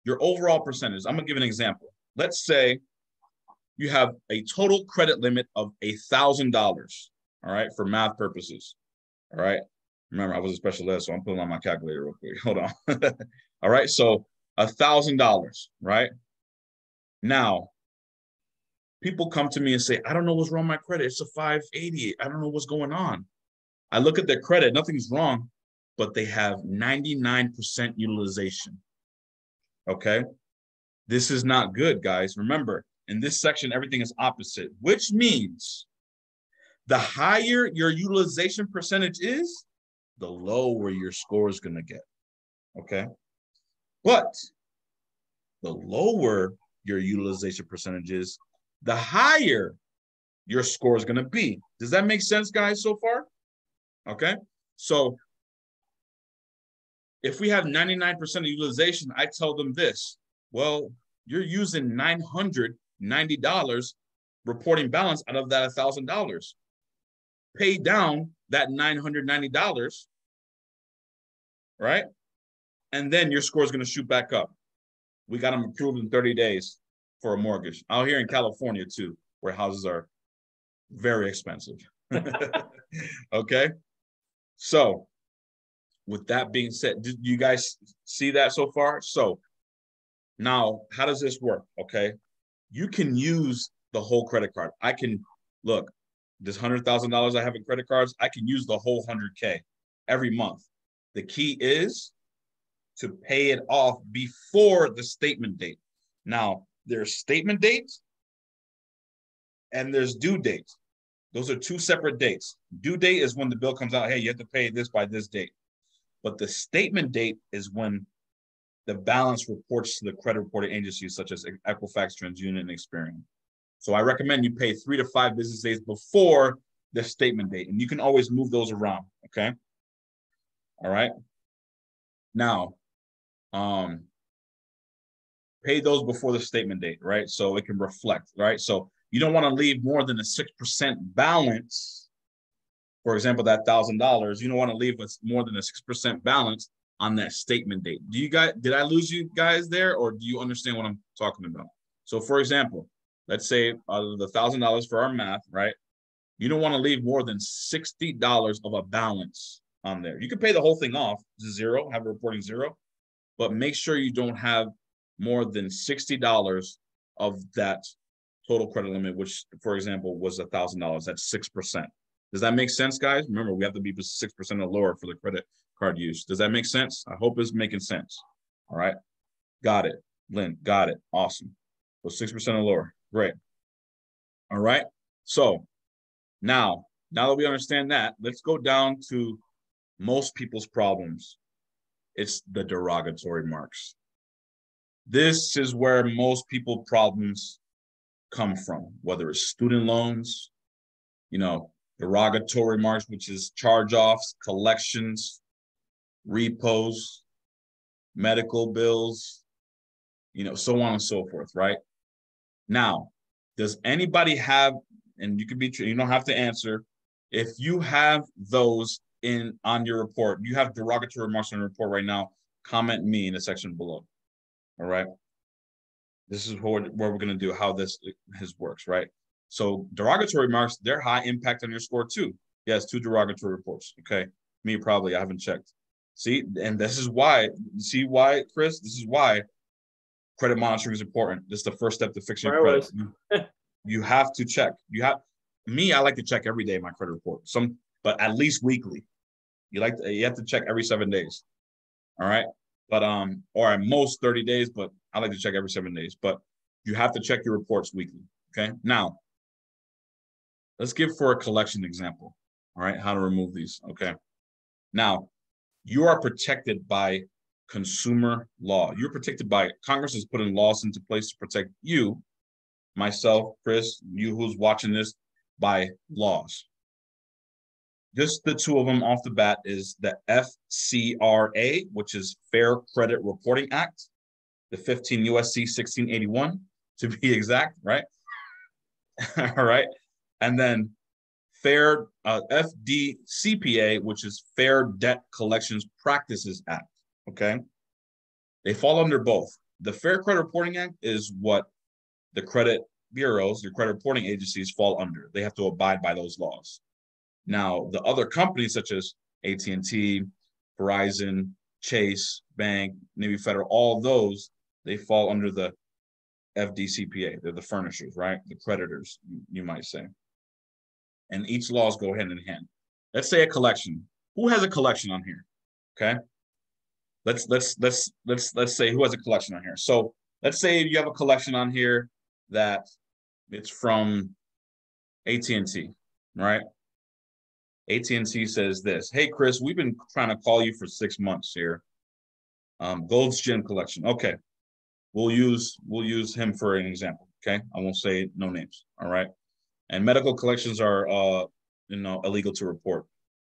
your overall percentage, I'm going to give an example. Let's say you have a total credit limit of $1,000, all right, for math purposes, all right? Remember, I was a special ed, so I'm putting on my calculator real quick. Hold on. All right, so $1,000, right? Now, people come to me and say, I don't know what's wrong with my credit. It's a 580. I don't know what's going on. I look at their credit, nothing's wrong, but they have 99% utilization, okay? This is not good, guys. Remember, in this section, everything is opposite, which means the higher your utilization percentage is, the lower your score is going to get, okay? But the lower your utilization percentage is, the higher your score is going to be. Does that make sense, guys, so far? Okay? So if we have 99% of utilization, I tell them this. Well, you're using $990 reporting balance out of that $1,000. Pay down that $990, right? And then your score is going to shoot back up. We got them approved in 30 days for a mortgage. Out here in California, too, where houses are very expensive. Okay? So, with that being said, did you guys see that so far? So, now, how does this work? Okay? You can use the whole credit card. I can, look, this $100,000 I have in credit cards, I can use the whole 100K every month. The key is to pay it off before the statement date. Now, there's statement date and there's due date. Those are two separate dates. Due date is when the bill comes out. Hey, you have to pay this by this date. But the statement date is when the balance reports to the credit reporting agencies such as Equifax, TransUnion, and Experian. So I recommend you pay 3 to 5 business days before the statement date. And you can always move those around, okay? All right. Now, pay those before the statement date, right? So it can reflect, right? So you don't want to leave more than a 6% balance. For example, that $1,000, you don't want to leave with more than a 6% balance on that statement date. Did I lose you guys there, or do you understand what I'm talking about? So for example, let's say out of the $1,000 for our math, right? You don't want to leave more than $60 of a balance on there. You can pay the whole thing off to zero, have a reporting zero, but make sure you don't have more than $60 of that total credit limit, which, for example, was $1,000. That's 6%. Does that make sense, guys? Remember, we have to be 6% or lower for the credit card use. Does that make sense? I hope it's making sense. All right. Got it. Lynn, got it. Awesome. So 6% or lower. Great. All right. So now that we understand that, let's go down to most people's problems. It's the derogatory marks. This is where most people problems come from, whether it's student loans, derogatory marks, which is charge-offs, collections, repos, medical bills, so on and so forth, right? Now, does anybody have, and you don't have to answer, if you have those on your report, you have derogatory marks on your report right now, comment me in the section below, all right? This is what we're going to do, how this works, right? So derogatory marks, they're high impact on your score too. Yes, 2 derogatory reports. Okay. Me probably, I haven't checked. See, and this is why, Chris? This is why credit monitoring is important. This is the first step to fixing your credit. You have to check. I like to check every day my credit report. But at least weekly. You have to check every 7 days. All right. But or at most 30 days, but I like to check every 7 days. But you have to check your reports weekly. Okay. Now, let's give for a collection example. All right, how to remove these. Okay. Now, you are protected by consumer law. You're protected by Congress has put in laws into place to protect you, myself, Chris, you who's watching this, by laws. Just the two of them off the bat is the FCRA, which is Fair Credit Reporting Act, the 15 USC 1681 to be exact, right? All right. And then FDCPA, which is Fair Debt Collections Practices Act. Okay. They fall under both. The Fair Credit Reporting Act is what the credit bureaus, your credit reporting agencies fall under. They have to abide by those laws. Now, the other companies such as AT&T, Verizon, Chase, Bank, Navy Federal, all of those, they fall under the FDCPA. They're the furnishers, right? The creditors, you might say. And each laws go hand in hand. Let's say a collection. Who has a collection on here? Okay. Let's say who has a collection on here. So let's say you have a collection on here that it's from AT&T, right? AT&T says this, hey, Chris, we've been trying to call you for 6 months here. Gold's Gym collection. Okay. We'll use him for an example. Okay. I won't say no names. All right. And medical collections are, illegal to report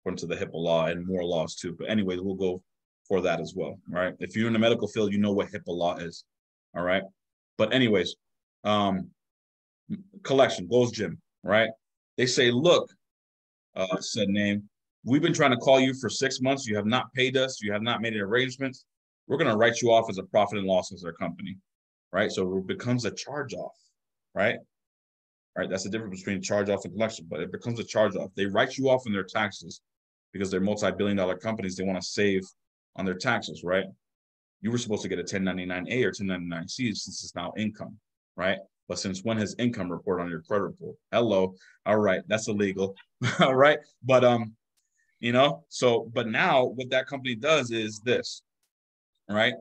according to the HIPAA law and more laws too. But anyways, we'll go for that as well. Right. If you're in the medical field, you know what HIPAA law is. All right. But anyways, collection, Gold's Gym. Right. They say, look, said name, we've been trying to call you for 6 months. You have not paid us. You have not made any arrangements. We're going to write you off as a profit and loss as our company, right? So it becomes a charge off, right? Right. That's the difference between charge off and collection, but it becomes a charge off. They write you off in their taxes because they're multi-billion-dollar companies. They want to save on their taxes, right? You were supposed to get a 1099A or 1099C since it's now income, right? But since when has income report on your credit report? Hello. All right. That's illegal. All right. But, but now what that company does is this, right?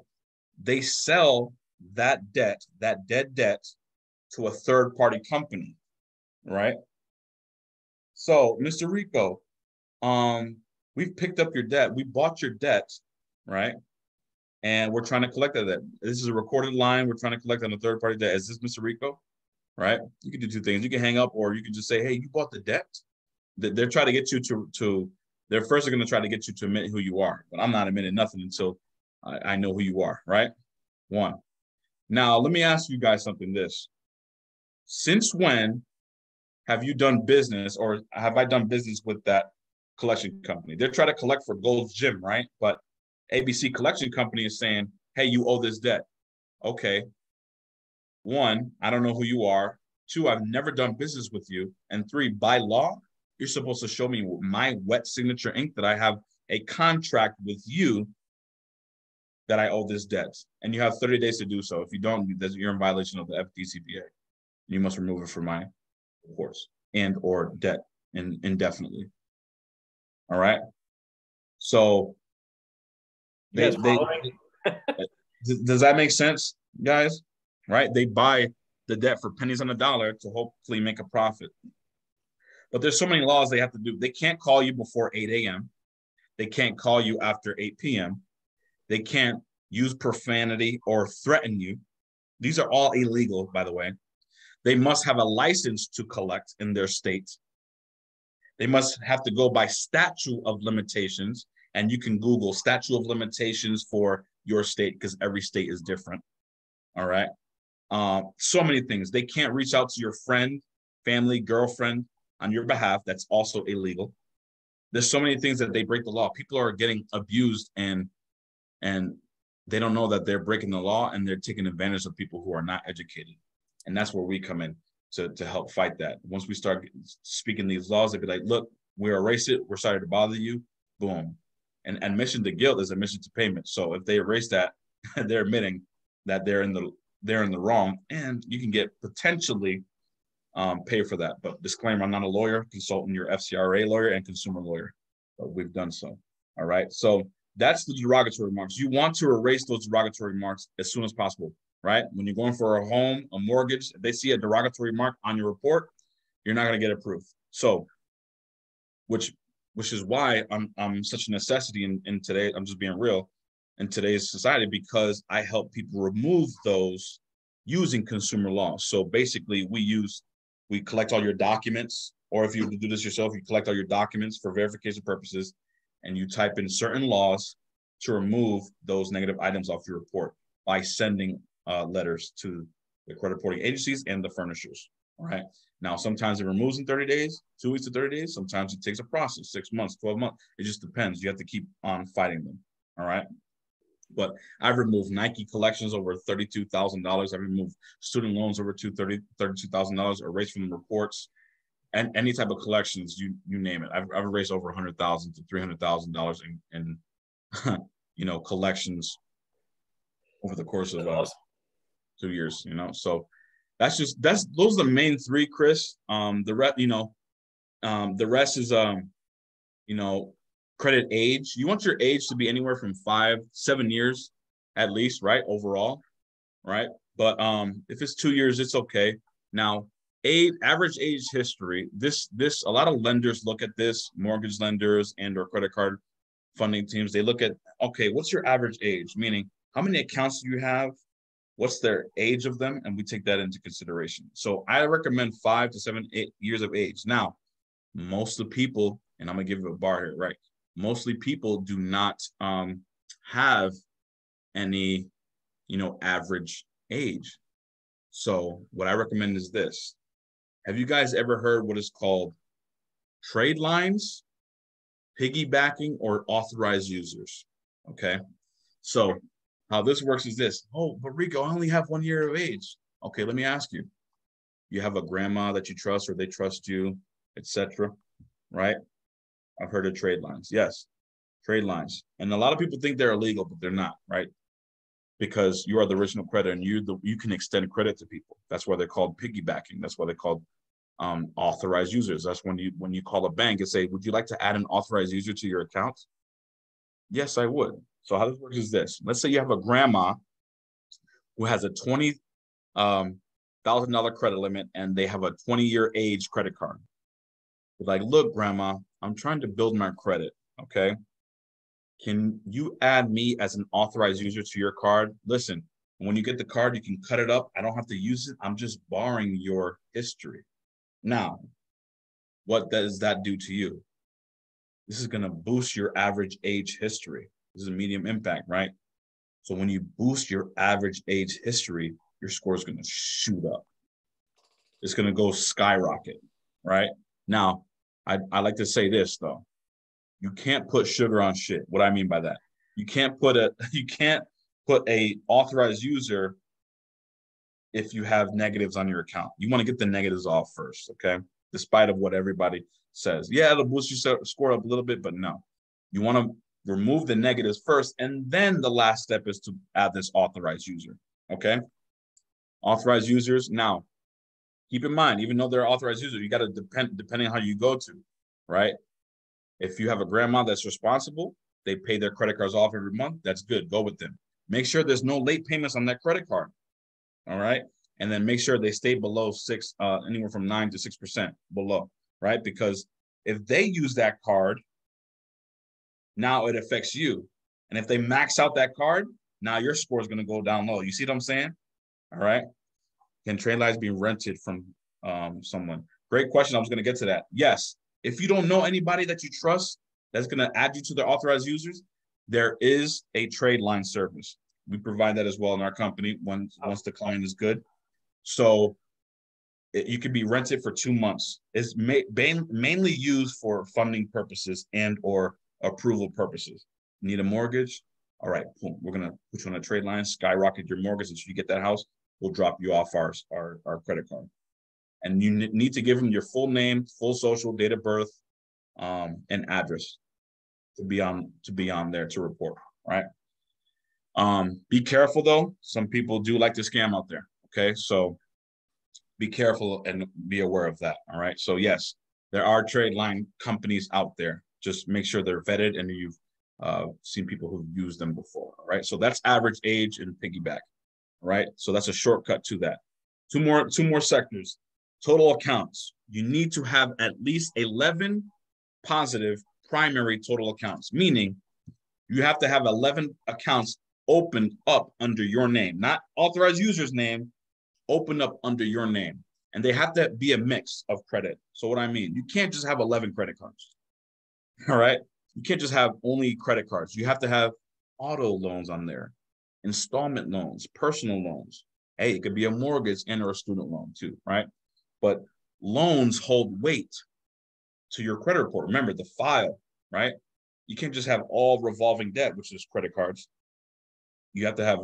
They sell that debt, that dead debt, to a third-party company, right? So, Mr. Rico, we've picked up your debt. We bought your debt, right? And we're trying to collect that debt. This is a recorded line. We're trying to collect on a third-party debt. Is this Mr. Rico? Right? You can do two things. You can hang up, or you can just say, hey, you bought the debt. They're trying to get you they're first going to try to get you to admit who you are. But I'm not admitting nothing until I know who you are, right? One. Now, let me ask you guys something this. Since when have you done business, or have I done business with that collection company? They're trying to collect for Gold's Gym, right? But ABC Collection Company is saying, hey, you owe this debt. Okay. One, I don't know who you are. Two, I've never done business with you. And three, by law, you're supposed to show me my wet signature ink that I have a contract with you that I owe this debt. And you have 30 days to do so. If you don't, you're in violation of the FDCPA. You must remove it from my reports and or debt indefinitely. All right. So does that make sense, guys? Right? They buy the debt for pennies on the dollar to hopefully make a profit. But there's so many laws they have to do. They can't call you before 8 a.m. They can't call you after 8 p.m. They can't use profanity or threaten you. These are all illegal, by the way. They must have a license to collect in their state. They must have to go by statute of limitations. And you can Google statute of limitations for your state because every state is different. All right. So many things. They can't reach out to your friend, family, girlfriend on your behalf. That's also illegal. There's so many things that they break the law. People are getting abused and they don't know that they're breaking the law, and they're taking advantage of people who are not educated. And that's where we come in to help fight that. Once we start speaking these laws, they'd be like, look, we're erase it. We're sorry to bother you. Boom. And admission to guilt is admission to payment. So if they erase that, they're admitting that they're in the wrong, and you can get potentially pay for that. But disclaimer, I'm not a lawyer. Consultant your FCRA lawyer and consumer lawyer. But we've done so. All right. So that's the derogatory remarks. You want to erase those derogatory remarks as soon as possible, right? When you're going for a home, a mortgage, if they see a derogatory remark on your report, you're not going to get approved. So, which which is why I'm such a necessity in today. I'm just being real in today's society, because I help people remove those using consumer law. So basically, we collect all your documents, or if you do this yourself, you collect all your documents for verification purposes, and you type in certain laws to remove those negative items off your report by sending letters to the credit reporting agencies and the furnishers. All right. Now, sometimes it removes in 30 days, 2 weeks to 30 days. Sometimes it takes a process, 6 months, 12 months. It just depends. You have to keep on fighting them. All right. But I've removed Nike collections over $32,000. I've removed student loans over $32,000, erased from the reports, and any type of collections, you name it. I've erased over $100,000 to $300,000 in collections over the course of 2 years. So those are the main three, Chris. The rest is credit age. You want your age to be anywhere from 5-7 years at least, right? Overall, right? But if it's 2 years, it's okay. Now, average age history. This a lot of lenders look at this, mortgage lenders and or credit card funding teams. They look at, okay, what's your average age? Meaning, how many accounts do you have? What's their age of them? And we take that into consideration. So I recommend 5 to 7, 8 years of age. Now, most of the people, and I'm gonna give you a bar here, right? Mostly people do not have any, average age. So what I recommend is this. Have you guys ever heard what is called trade lines, piggybacking, or authorized users? Okay. So how this works is this. Oh, but Rico, I only have 1 year of age. Okay, let me ask you. You have a grandma that you trust, or they trust you, etc., right? I've heard of trade lines. Yes, trade lines. And a lot of people think they're illegal, but they're not, right? Because you are the original creditor, and you can extend credit to people. That's why they're called piggybacking. That's why they're called authorized users. That's when you call a bank and say, would you like to add an authorized user to your account? Yes, I would. So how this works is this. Let's say you have a grandma who has a $20,000 credit limit, and they have a 20-year age credit card. You're like, look, grandma, I'm trying to build my credit, okay? Can you add me as an authorized user to your card? Listen, when you get the card, you can cut it up. I don't have to use it. I'm just borrowing your history. Now, what does that do to you? This is going to boost your average age history. This is a medium impact, right? So when you boost your average age history, your score is going to shoot up. It's going to go skyrocket, right? Now, I like to say this, though. You can't put sugar on shit. What I mean by that, you can't put a authorized user if you have negatives on your account. You want to get the negatives off first, okay? Despite of what everybody says. Yeah, it'll boost your score up a little bit, but no. You want to remove the negatives first, and then the last step is to add this authorized user, okay? Authorized users. Now, keep in mind, even though they're authorized users, you got to depending on how you go to, right? If you have a grandma that's responsible, they pay their credit cards off every month. That's good. Go with them. Make sure there's no late payments on that credit card. All right. And then make sure they stay below anywhere from 9 to 6% below, right? Because if they use that card, now it affects you. And if they max out that card, now your score is going to go down low. You see what I'm saying? All right. Can trade lines be rented from someone? Great question. I was going to get to that. Yes. If you don't know anybody that you trust that's going to add you to their authorized users, there is a trade line service. We provide that as well in our company once the client is good. So you can be rented for 2 months. It's mainly used for funding purposes and or approval purposes. Need a mortgage? All right, boom. We're going to put you on a trade line, skyrocket your mortgage. And if you get that house, we'll drop you off our credit card. And you need to give them your full name, full social, date of birth, and address to be on there to report, right? Be careful though. Some people do like to scam out there. Okay, so be careful and be aware of that. All right. So yes, there are trade line companies out there. Just make sure they're vetted and you've seen people who've used them before. All right. So that's average age and piggyback. All right. So that's a shortcut to that. Two more sectors. Total accounts. You need to have at least 11 positive primary total accounts, meaning you have to have 11 accounts opened up under your name, not authorized user's name, opened up under your name. And they have to be a mix of credit. So what I mean, you can't just have 11 credit cards. All right. You can't just have only credit cards. You have to have auto loans on there, installment loans, personal loans. Hey, it could be a mortgage and or a student loan too, right? But loans hold weight to your credit report. Remember the file, right? You can't just have all revolving debt, which is credit cards. You have to have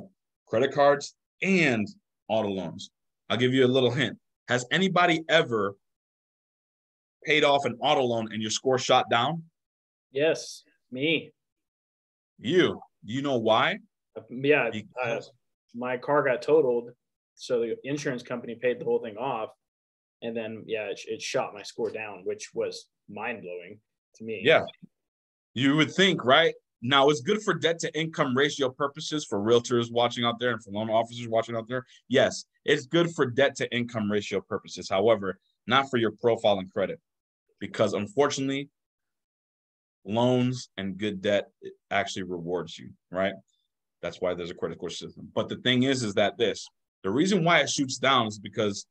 credit cards and auto loans. I'll give you a little hint. Has anybody ever paid off an auto loan and your score shot down? Yes, me. You know why? Yeah, my car got totaled, so the insurance company paid the whole thing off, and then it shot my score down, which was mind-blowing to me. Yeah, you would think, right? Now, it's good for debt to income ratio purposes for realtors watching out there and for loan officers watching out there. Yes, it's good for debt to income ratio purposes. However, not for your profile and credit, because unfortunately, loans and good debt actually rewards you, right? That's why there's a credit score system. But the thing is that the reason why it shoots down is because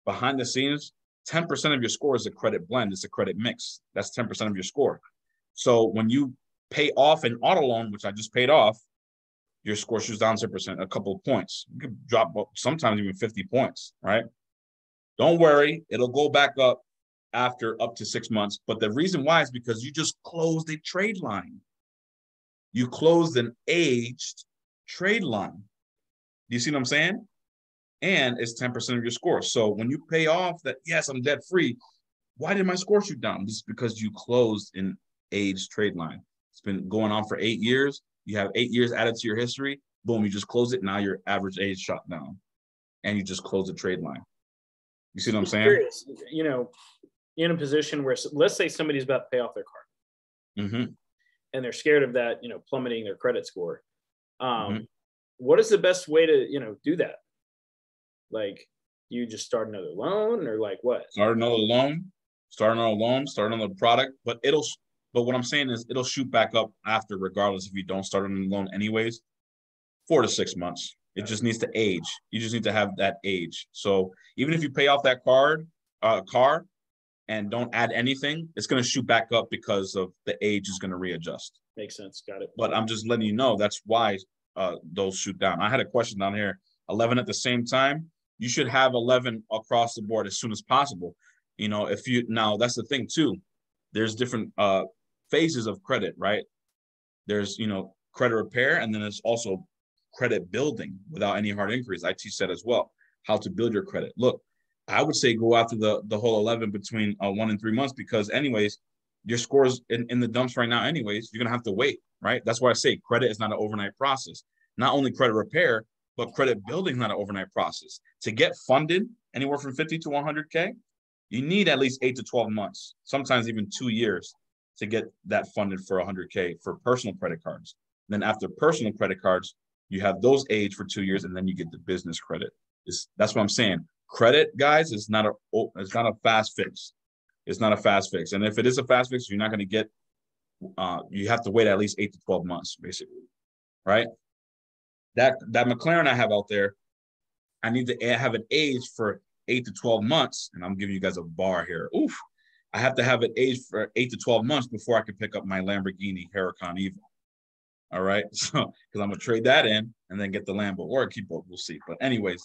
behind the scenes, 10% of your score is a credit blend. It's a credit mix. That's 10% of your score. So when you pay off an auto loan, which I just paid off, your score shoots down 10%, a couple of points. You could drop sometimes even 50 points, right? Don't worry. It'll go back up after up to 6 months. But the reason why is because you just closed a trade line. You closed an aged trade line. Do you see what I'm saying? And it's 10% of your score. So when you pay off that, yes, I'm debt free. Why did my score shoot down? This is because you closed an aged trade line. It's been going on for 8 years. You have 8 years added to your history. Boom, you just close it. Now your average age shot down. And you just close the trade line. You see what I'm saying? Curious, in a position where, let's say somebody's about to pay off their car. Mm-hmm. And they're scared of that, plummeting their credit score. What is the best way to, do that? Like, you just start another loan, or like what? Start another loan, start another product. But what I'm saying is it'll shoot back up after, regardless if you don't start another loan anyways, 4 to 6 months. It just needs to age. You just need to have that age. So even if you pay off that car and don't add anything, it's going to shoot back up because of the age is going to readjust. Makes sense. Got it. But I'm just letting you know that's why those shoot down. I had a question down here. 11 at the same time. You should have 11 across the board as soon as possible. Now that's the thing too. There's different phases of credit, right? There's, credit repair, and then there's also credit building without any hard inquiries. I teach that as well, how to build your credit. Look, I would say go after the whole 11 between 1 and 3 months, because anyways, your score's in the dumps right now anyways. You're going to have to wait, right? That's why I say credit is not an overnight process. Not only credit repair, but credit building is not an overnight process. To get funded anywhere from 50 to 100K, you need at least 8 to 12 months, sometimes even 2 years to get that funded for 100K for personal credit cards. And then after personal credit cards, you have those age for 2 years, and then you get the business credit. That's what I'm saying. Credit, guys, it's not a fast fix. It's not a fast fix. And if it is a fast fix, you're not going to get, you have to wait at least 8 to 12 months, basically, right? That McLaren I have out there, I need to have an age for 8 to 12 months. And I'm giving you guys a bar here. Oof. I have to have it aged for 8 to 12 months before I can pick up my Lamborghini Huracan Evo. All right. So, because I'm going to trade that in and then get the Lambo, or keep it. We'll see. But anyways,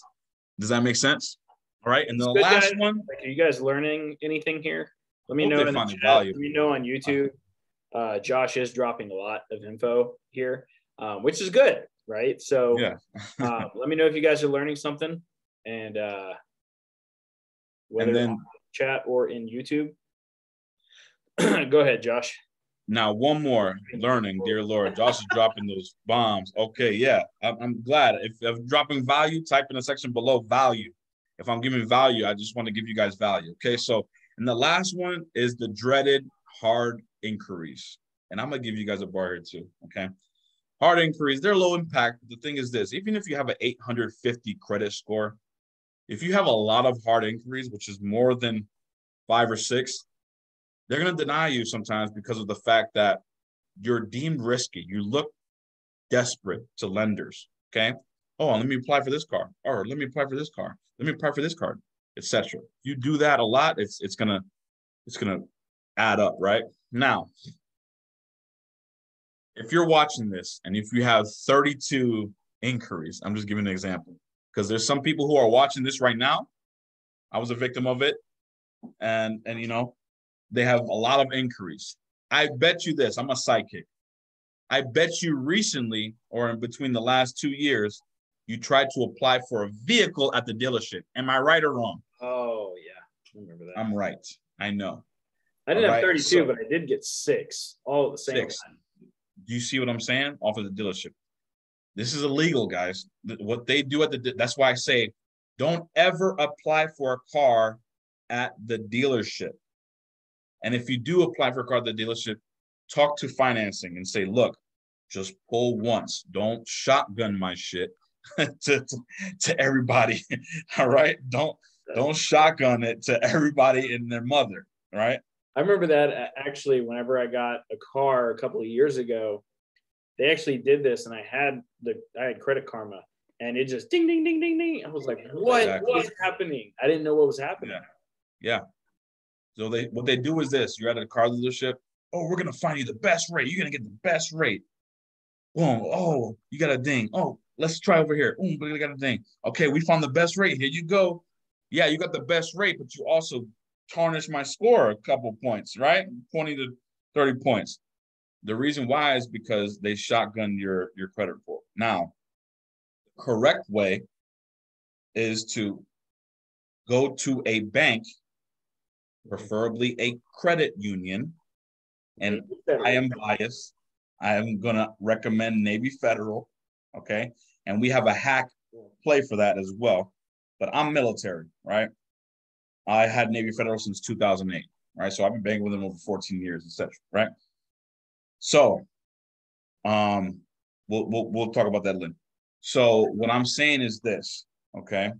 does that make sense? All right. And the last one. Are you guys learning anything here? Let me know in the chat. Let me know on YouTube. Josh is dropping a lot of info here, which is good, right? So yeah. Let me know if you guys are learning something, and whether in chat or in YouTube. Go ahead, Josh. Now, one more learning, dear Lord. Josh is dropping those bombs. Okay, yeah. I'm glad. If I'm dropping value, type in the section below value. If I'm giving value, I just want to give you guys value. Okay, so, and the last one is the dreaded hard inquiries. And I'm going to give you guys a bar here too, okay? Hard inquiries, they're low impact. The thing is this, even if you have an 850 credit score, if you have a lot of hard inquiries, which is more than 5 or 6, They're going to deny you sometimes because of the fact that you're deemed risky. You look desperate to lenders. Okay. Oh, let me apply for this car, or let me apply for this car. Let me apply for this card, etc. You do that a lot, it's gonna add up, right? Now, if you're watching this and if you have 32 inquiries, I'm just giving an example because there's some people who are watching this right now. I was a victim of it, and you know, they have a lot of inquiries. I bet you this. I'm a psychic. I bet you recently, or in between the last 2 years, you tried to apply for a vehicle at the dealership. Am I right or wrong? Oh, yeah. I remember that. I'm right. I know. I didn't have 32, but I did get 6 all at the same time. Do you see what I'm saying? Off of the dealership. This is illegal, guys. What they do that's why I say, don't ever apply for a car at the dealership. And if you do apply for a car at the dealership, talk to financing and say, look, just pull once. Don't shotgun my shit to everybody. All right. Don't shotgun it to everybody and their mother. Right. I remember that actually whenever I got a car a couple of years ago, they actually did this and I had Credit Karma and it just ding, ding, ding, ding, ding. I was like, what is happening? I didn't know what was happening. Yeah. So what they do is this. You're at a car dealership. Oh, we're going to find you the best rate. You're going to get the best rate. Boom. Oh, you got a ding. Oh, let's try over here. Boom, we got a ding. Okay, we found the best rate. Here you go. Yeah, you got the best rate, but you also tarnished my score a couple points, right? 20 to 30 points. The reason why is because they shotgun your credit report. Now, the correct way is to go to a bank, preferably a credit union. And I am biased. I am going to recommend Navy Federal, okay? And we have a hack play for that as well. But I'm military, right? I had Navy Federal since 2008, right? So I've been banking with them over 14 years, etc., right? So we'll talk about that later. So what I'm saying is this, okay?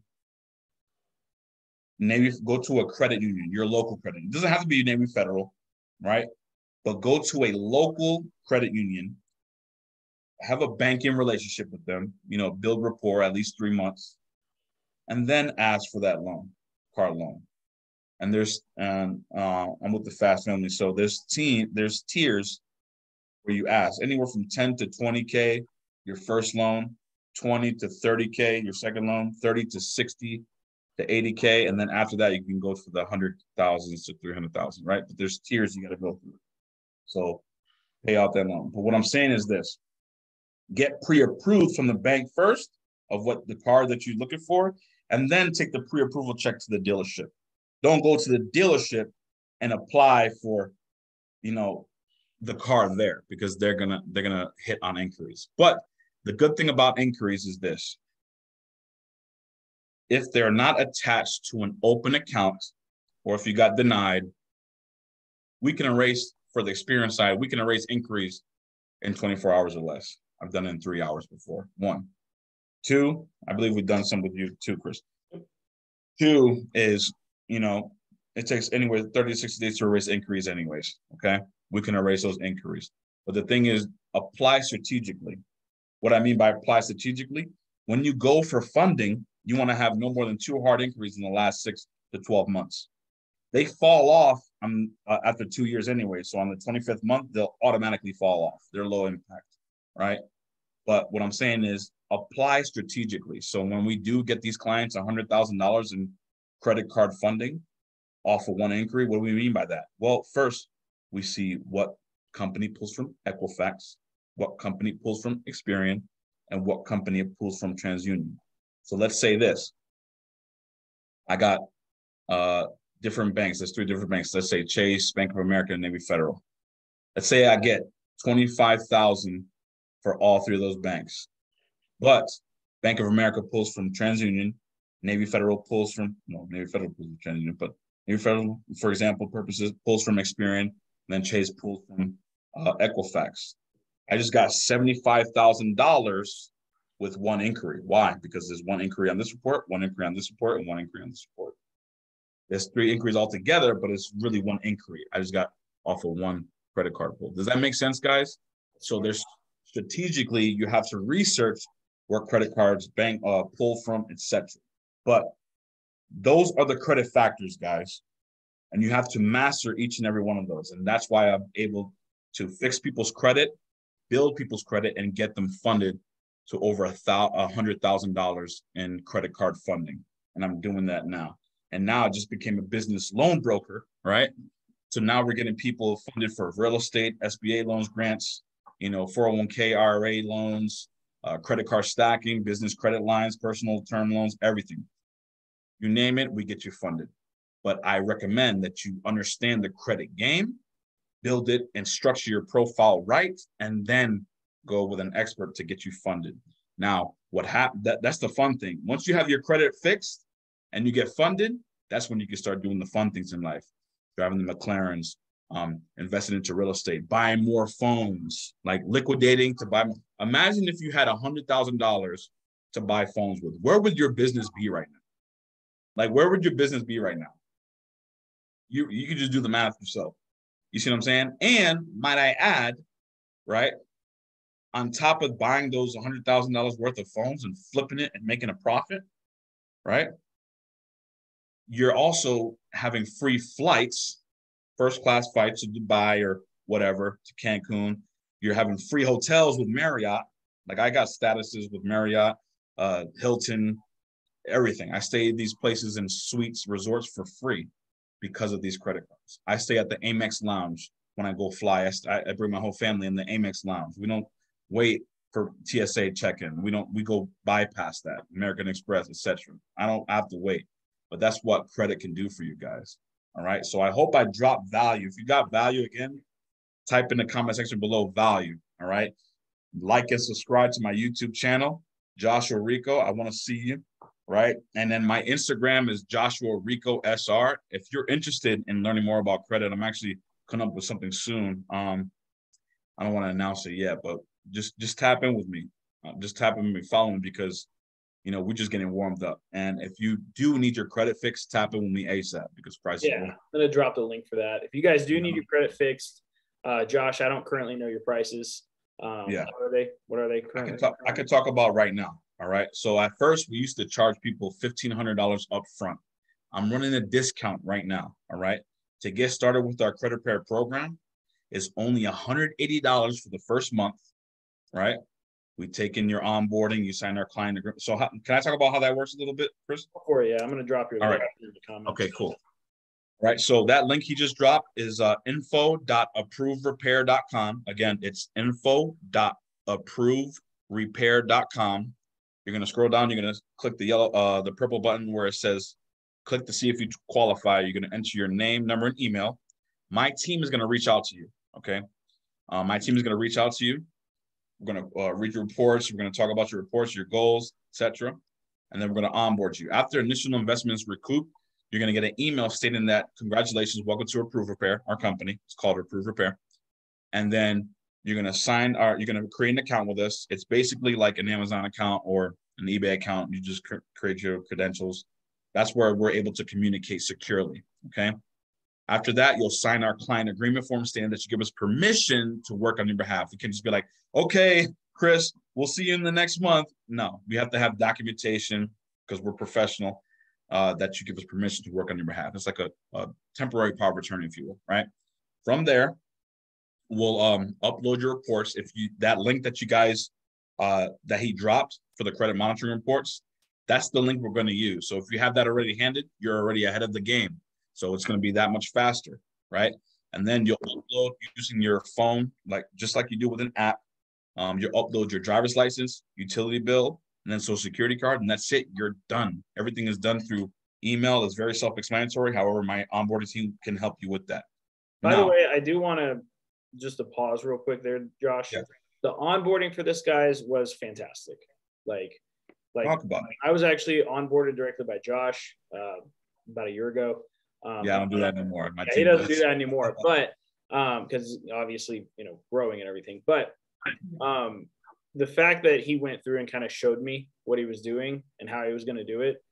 Navy, go to a credit union, your local credit union. It doesn't have to be Navy Federal, right? But go to a local credit union, have a banking relationship with them, you know, build rapport at least 3 months, and then ask for that loan, car loan. And I'm with the Fast Family, so there's tiers where you ask anywhere from 10 to 20K, your first loan, 20 to 30K, your second loan, 30 to 60 to 80K, and then after that you can go for the 100,000s to 300,000, right? But there's tiers you got to go through. So pay out that loan. But what I'm saying is this: get pre-approved from the bank first of what the car that you're looking for, and then take the pre-approval check to the dealership. Don't go to the dealership and apply for, you know, the car there because they're gonna hit on inquiries. But the good thing about inquiries is this: if they're not attached to an open account, or if you got denied, we can erase, for the experience side, we can erase inquiries in 24 hours or less. I've done it in 3 hours before. 1. 2, I believe we've done some with you too, Chris. 2 is, you know, it takes anywhere 30 to 60 days to erase inquiries anyways, okay? We can erase those inquiries. But the thing is, apply strategically. What I mean by apply strategically, when you go for funding, you want to have no more than 2 hard inquiries in the last 6 to 12 months. They fall off after 2 years anyway. So on the 25th month, they'll automatically fall off. They're low impact, right? But what I'm saying is apply strategically. So when we do get these clients $100,000 in credit card funding off of one inquiry, what do we mean by that? Well, first, we see what company pulls from Equifax, what company pulls from Experian, and what company pulls from TransUnion. So let's say this. I got different banks. There's 3 different banks. Let's say Chase, Bank of America, and Navy Federal. Let's say I get $25,000 for all 3 of those banks. But Bank of America pulls from TransUnion, Navy Federal pulls from TransUnion, but Navy Federal, for example, purposes, pulls from Experian, and then Chase pulls from Equifax. I just got $75,000 with one inquiry. Why? Because there's one inquiry on this report, one inquiry on this report, and one inquiry on this report. there's 3 inquiries altogether, but it's really 1 inquiry. I just got off of 1 credit card pull. Does that make sense, guys? So there's strategically, you have to research where credit cards bank pull from, etc. But those are the credit factors, guys. And you have to master each and every one of those. And that's why I'm able to fix people's credit, build people's credit, and get them funded to over $100,000 in credit card funding. And I'm doing that now. And now I just became a business loan broker, right? So now we're getting people funded for real estate, SBA loans, grants, 401k, IRA loans, credit card stacking, business credit lines, personal term loans, everything. You name it, we get you funded. But I recommend that you understand the credit game, build it, and structure your profile right, and then go with an expert to get you funded. Now, that's the fun thing. Once you have your credit fixed and you get funded, that's when you can start doing the fun things in life. Driving the McLarens, investing into real estate, buying more phones, like liquidating to buy. Imagine if you had $100,000 to buy phones with. Where would your business be right now? Like, where would your business be right now? You can just do the math yourself. You see what I'm saying? And might I add, right, on top of buying those $100,000 worth of phones and flipping it and making a profit, right, you're also having free flights, first-class flights to Dubai or whatever, to Cancun. You're having free hotels with Marriott. Like, I got statuses with Marriott, Hilton, everything. I stay at these places in suites, resorts for free because of these credit cards. I stay at the Amex Lounge when I go fly. I bring my whole family in the Amex Lounge. We don't wait for TSA check-in. We go bypass that, American Express, etc. I don't have to wait. But that's what credit can do for you guys. All right. So I hope I dropped value. If you got value, again, type in the comment section below value. All right. Like and subscribe to my YouTube channel, Joshua Rico. I want to see you. Right. And then my Instagram is Joshua Rico SR. If you're interested in learning more about credit, I'm actually coming up with something soon. I don't want to announce it yet, but just tap in with me. Just tap in with me, follow me, because we're just getting warmed up. And if you do need your credit fixed, tap in with me ASAP, because prices. Yeah, I'm gonna drop the link for that. If you guys do need your credit fixed, Josh, I don't currently know your prices. Yeah. What are they currently? I could talk about right now. All right. So at first we used to charge people $1,500 up front. I'm running a discount right now. All right. To get started with our credit repair program is only $180 for the first month. Right. We take in your onboarding, you sign our client agreement. So can I talk about how that works a little bit, Chris? Before, yeah, I'm going to drop your link in the comments. Okay, cool. Right. So that link he just dropped is info.approverepair.com. Again, it's info.approverepair.com. You're going to scroll down. You're going to click the purple button where it says, click to see if you qualify. You're going to enter your name, number, and email. My team is going to reach out to you. Okay. My team is going to reach out to you. We're going to read your reports. We're going to talk about your reports, your goals, etc. And then we're going to onboard you. After initial investments recoup, you're going to get an email stating that, congratulations, welcome to Approve Repair, our company. It's called Approve Repair. And then you're going to you're going to create an account with us. It's basically like an Amazon account or an eBay account. You just create your credentials. That's where we're able to communicate securely. Okay. After that, you'll sign our client agreement form stating that you give us permission to work on your behalf. You can just be like, okay, Chris, we'll see you in the next month. No, we have to have documentation, because we're professional, that you give us permission to work on your behalf. It's like a temporary power of attorney, if you will, right? From there, we'll upload your reports. That link that you guys, that he dropped for the credit monitoring reports, that's the link we're going to use. So if you have that already handed, you're already ahead of the game. So it's going to be that much faster, right? And then you'll upload using your phone, just like you do with an app. You'll upload your driver's license, utility bill, and then social security card, and that's it. You're done. Everything is done through email. It's very self-explanatory. However, my onboarding team can help you with that. By the way, I do want to just to pause real quick there, Josh. Yeah. The onboarding for this guys was fantastic. Like talk about it. I was actually onboarded directly by Josh about a year ago. I don't do that anymore. He doesn't do that anymore, but because obviously, growing and everything. But the fact that he went through and kind of showed me what he was doing and how he was going to do it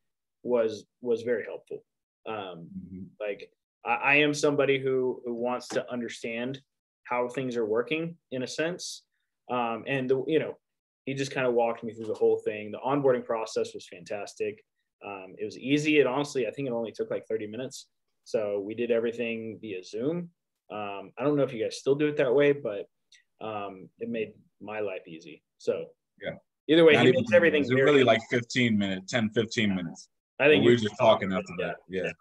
was very helpful. Like I am somebody who wants to understand how things are working in a sense. And he just kind of walked me through the whole thing. The onboarding process was fantastic. It was easy. It honestly, I think it only took like 30 minutes. So we did everything via Zoom. I don't know if you guys still do it that way, but it made my life easy. So yeah. Either way, he makes everything very really like 15 minutes, 10, 15 minutes. I think we were just talking after that. Yeah.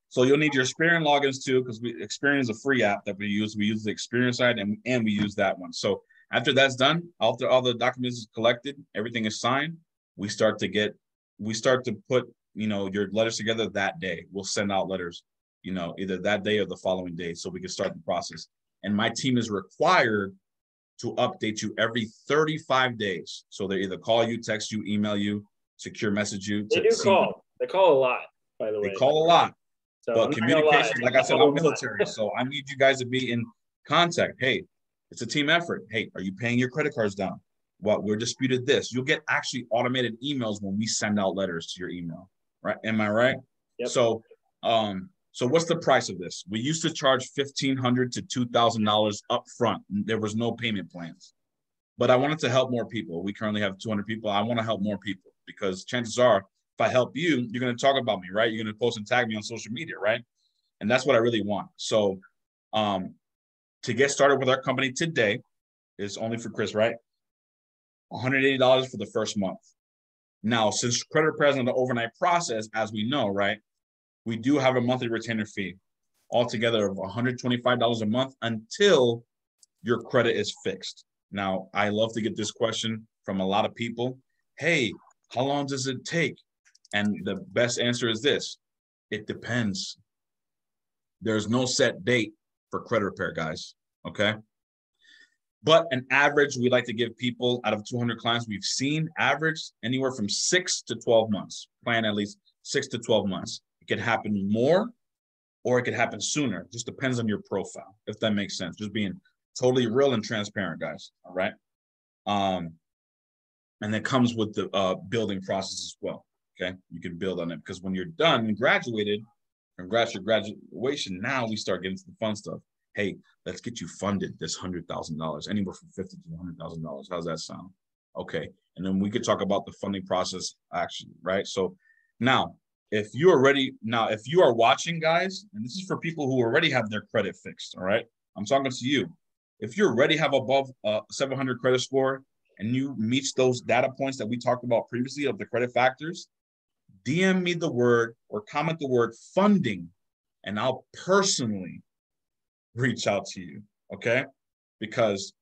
So you'll need your Experian logins too, because Experian is a free app that we use. We use the Experian side and we use that one. So after that's done, after all the documents is collected, everything is signed, we start to put, your letters together that day. We'll send out letters, either that day or the following day so we can start the process. And my team is required to update you every 35 days. So they either call you, text you, email you, secure message you. They do call. They call a lot, by the way. They call a lot. So but communication, like I said, I'm military, so I need you guys to be in contact. Hey, it's a team effort. Hey, are you paying your credit cards down? Well, we're disputed this. You'll get actually automated emails when we send out letters to your email, right? Am I right? Yep. So what's the price of this? We used to charge $1,500 to $2,000 up front. There was no payment plans, but I wanted to help more people. We currently have 200 people. I want to help more people because chances are, if I help you, you're going to talk about me, right? You're going to post and tag me on social media, right? And that's what I really want. So to get started with our company today is only for Chris, right? $180 for the first month. Now, since credit repair is an overnight process, as we know, right? We do have a monthly retainer fee altogether of $125 a month until your credit is fixed. Now, I love to get this question from a lot of people. Hey, how long does it take? And the best answer is this: it depends. There's no set date for credit repair, guys. Okay. But an average, we like to give people out of 200 clients we've seen average anywhere from 6 to 12 months. Plan at least 6 to 12 months. It could happen more or it could happen sooner. It just depends on your profile, if that makes sense. Just being totally real and transparent, guys. All right. And that comes with the building process as well. Okay, you can build on it because when you're done and graduated, congrats your graduation. Now we start getting to the fun stuff. Hey, let's get you funded this $100,000, anywhere from $50,000 to $100,000. How's that sound? Okay, and then we could talk about the funding process actually, right? So now, if you are watching, guys, and this is for people who already have their credit fixed, all right? I'm talking to you. If you already have above 700 credit score and you meet those data points that we talked about previously of the credit factors, DM me the word or comment the word funding, and I'll personally reach out to you, okay? Because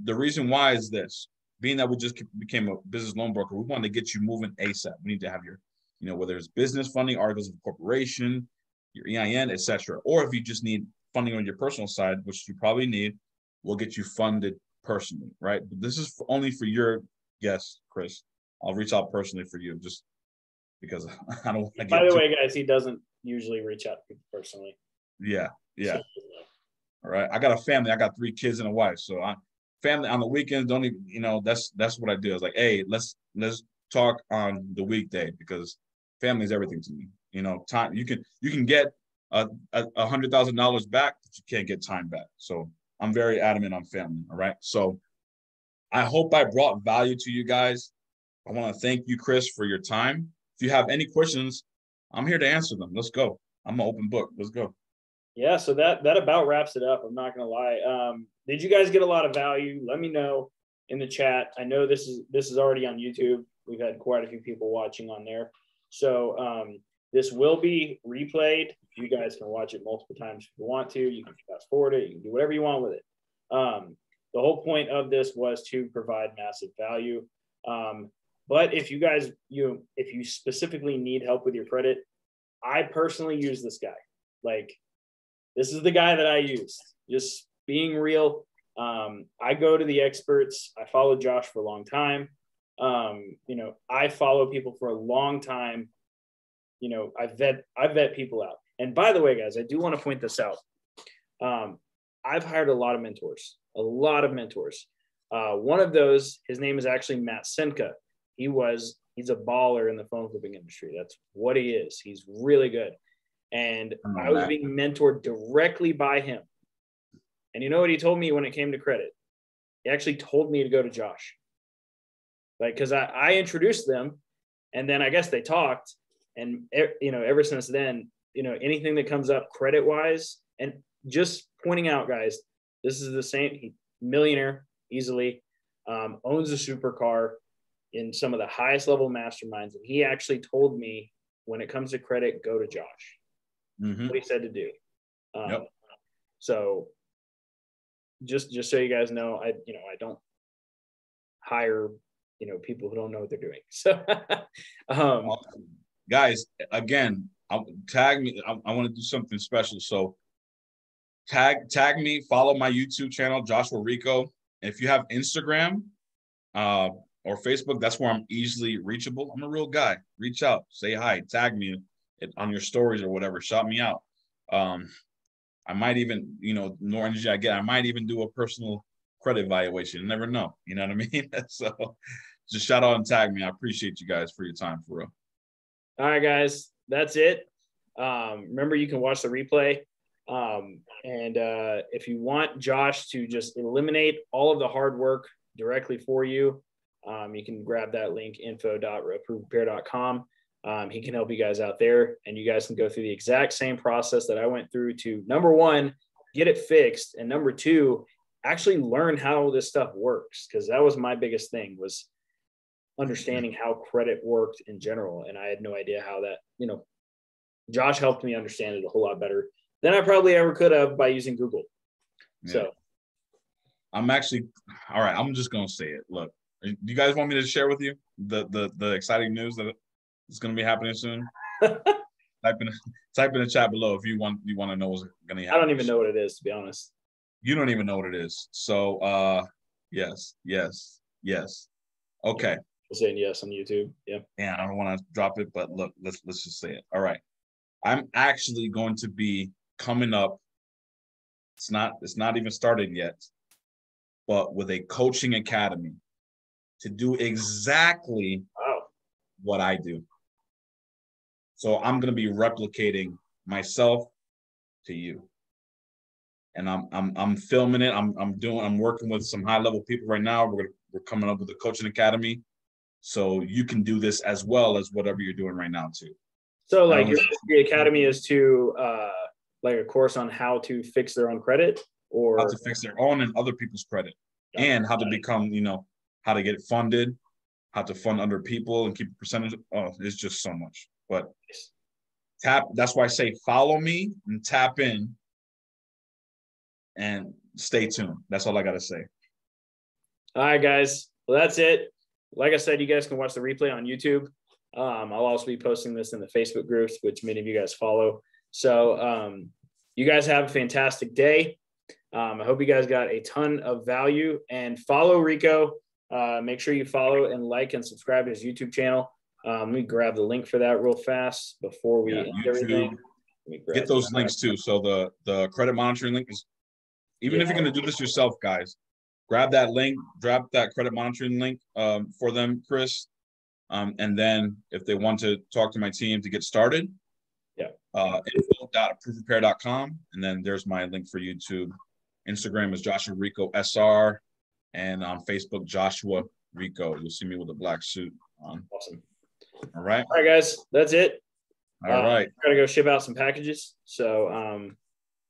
the reason why is this: being that we just became a business loan broker, we want to get you moving ASAP. We need to have your, whether it's business funding, articles of incorporation, your EIN, etc. Or if you just need funding on your personal side, which you probably need, we'll get you funded personally, right? But this is only for your guest, Chris. I'll reach out personally for you, just because I don't want to get. By the way, guys, he doesn't usually reach out to people personally. Yeah. All right. I got a family. I got 3 kids and a wife. So family on the weekends don't even, that's what I do. I was like, hey, let's talk on the weekday because family is everything to me. Time you can get $100,000 back, but you can't get time back. So I'm very adamant on family. All right. So I hope I brought value to you guys. I want to thank you, Chris, for your time. If you have any questions, I'm here to answer them. Let's go. I'm an open book. Let's go. Yeah, so that about wraps it up. I'm not going to lie. Did you guys get a lot of value? Let me know in the chat. I know this is already on YouTube. We've had quite a few people watching on there. So this will be replayed. You guys can watch it multiple times if you want to. You can fast forward it. You can do whatever you want with it. The whole point of this was to provide massive value. But if you guys, if you specifically need help with your credit, I personally use this guy. Like, this is the guy that I use. Just being real. I go to the experts. I followed Josh for a long time. I follow people for a long time. I vet people out. And by the way, guys, I do want to point this out. I've hired a lot of mentors. One of those, his name is actually Matt Senka. He was He's a baller in the phone flipping industry. That's what he is. He's really good. And I was being mentored directly by him. And you know what he told me when it came to credit? He actually told me to go to Josh. Like, because I introduced them, and then I guess they talked. And, you know, ever since then, you know, anything that comes up credit-wise, and just pointing out, guys, this is the same millionaire easily, owns a supercar in some of the highest level masterminds. And he actually told me, when it comes to credit, go to Josh. What he said to do. So just so you guys know, I don't hire, you know, people who don't know what they're doing. So guys, again, tag me. I want to do something special. So tag me, follow my YouTube channel, Joshua Rico. If you have Instagram or Facebook, that's where I'm easily reachable. I'm a real guy. Reach out, say hi, tag me on your stories or whatever. Shout me out. I might even, you know, the more energy I get, I might even do a personal credit evaluation. You never know. You know what I mean? So just shout out and tag me. I appreciate you guys for your time, for real. All right, guys, that's it. Remember, you can watch the replay. And if you want Josh to just eliminate all of the hard work directly for you, you can grab that link, info.approverepair.com. He can help you guys out there, and you guys can go through the exact same process that I went through to, number one, get it fixed, and number two, actually learn how this stuff works, because that was my biggest thing, was understanding how credit worked in general. And I had no idea how that, you know, Josh helped me understand it a whole lot better than I probably ever could have by using Google. Yeah. So I'm actually, all right, I'm just going to say it. Look, do you guys want me to share with you the exciting news that it's going to be happening soon? Type in the chat below if you want to know what's going to happen. I don't even know what it is, to be honest. You don't even know what it is. So yes. Okay. I'm saying yes on YouTube. Yeah. Yeah, I don't want to drop it, but look, let's just say it. All right. I'm actually going to be coming up. It's not even started yet, but with a coaching academy to do exactly what I do. So I'm going to be replicating myself to you. And I'm filming it. I'm working with some high level people right now. We're coming up with a coaching academy, so you can do this as well as whatever you're doing right now too. So like the academy is to like a course on how to fix their own credit, or how to fix their own and other people's credit, and how to become, you know, how to get it funded, how to fund other people and keep a percentage. Oh, it's just so much. But that's why I say follow me and tap in and stay tuned. That's all I got to say. All right, guys. Well, that's it. Like I said, you guys can watch the replay on YouTube. I'll also be posting this in the Facebook groups, which many of you guys follow. So you guys have a fantastic day. I hope you guys got a ton of value, and follow Rico. Make sure you follow and like and subscribe to his YouTube channel. Let me grab the link for that real fast before we end everything. Get those links too. So the credit monitoring link is, even if you're going to do this yourself, guys, grab that link, drop that credit monitoring link for them, Chris. And then if they want to talk to my team to get started, info.approverepair.com. And then there's my link for YouTube. Instagram is Joshua Rico SR. And on Facebook, Joshua Rico. You'll see me with a black suit on. Awesome. All right. All right, guys. That's it. All right. I gotta go ship out some packages. So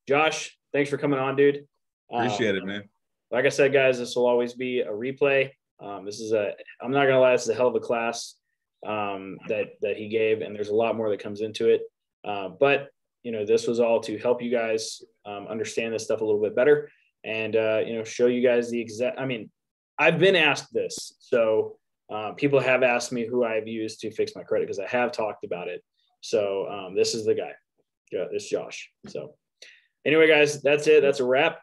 Josh, thanks for coming on, dude. Appreciate it, man. Like I said, guys, this will always be a replay. I'm not gonna lie, this is a hell of a class that he gave, and there's a lot more that comes into it. But you know, this was all to help you guys understand this stuff a little bit better, and you know, show you guys the exact. I mean, I've been asked this, so people have asked me who I've used to fix my credit, because I have talked about it. So this is the guy. This is Josh. So anyway, guys, that's it. That's a wrap.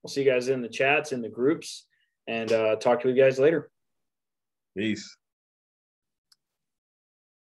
We'll see you guys in the chats, in the groups, and talk to you guys later. Peace.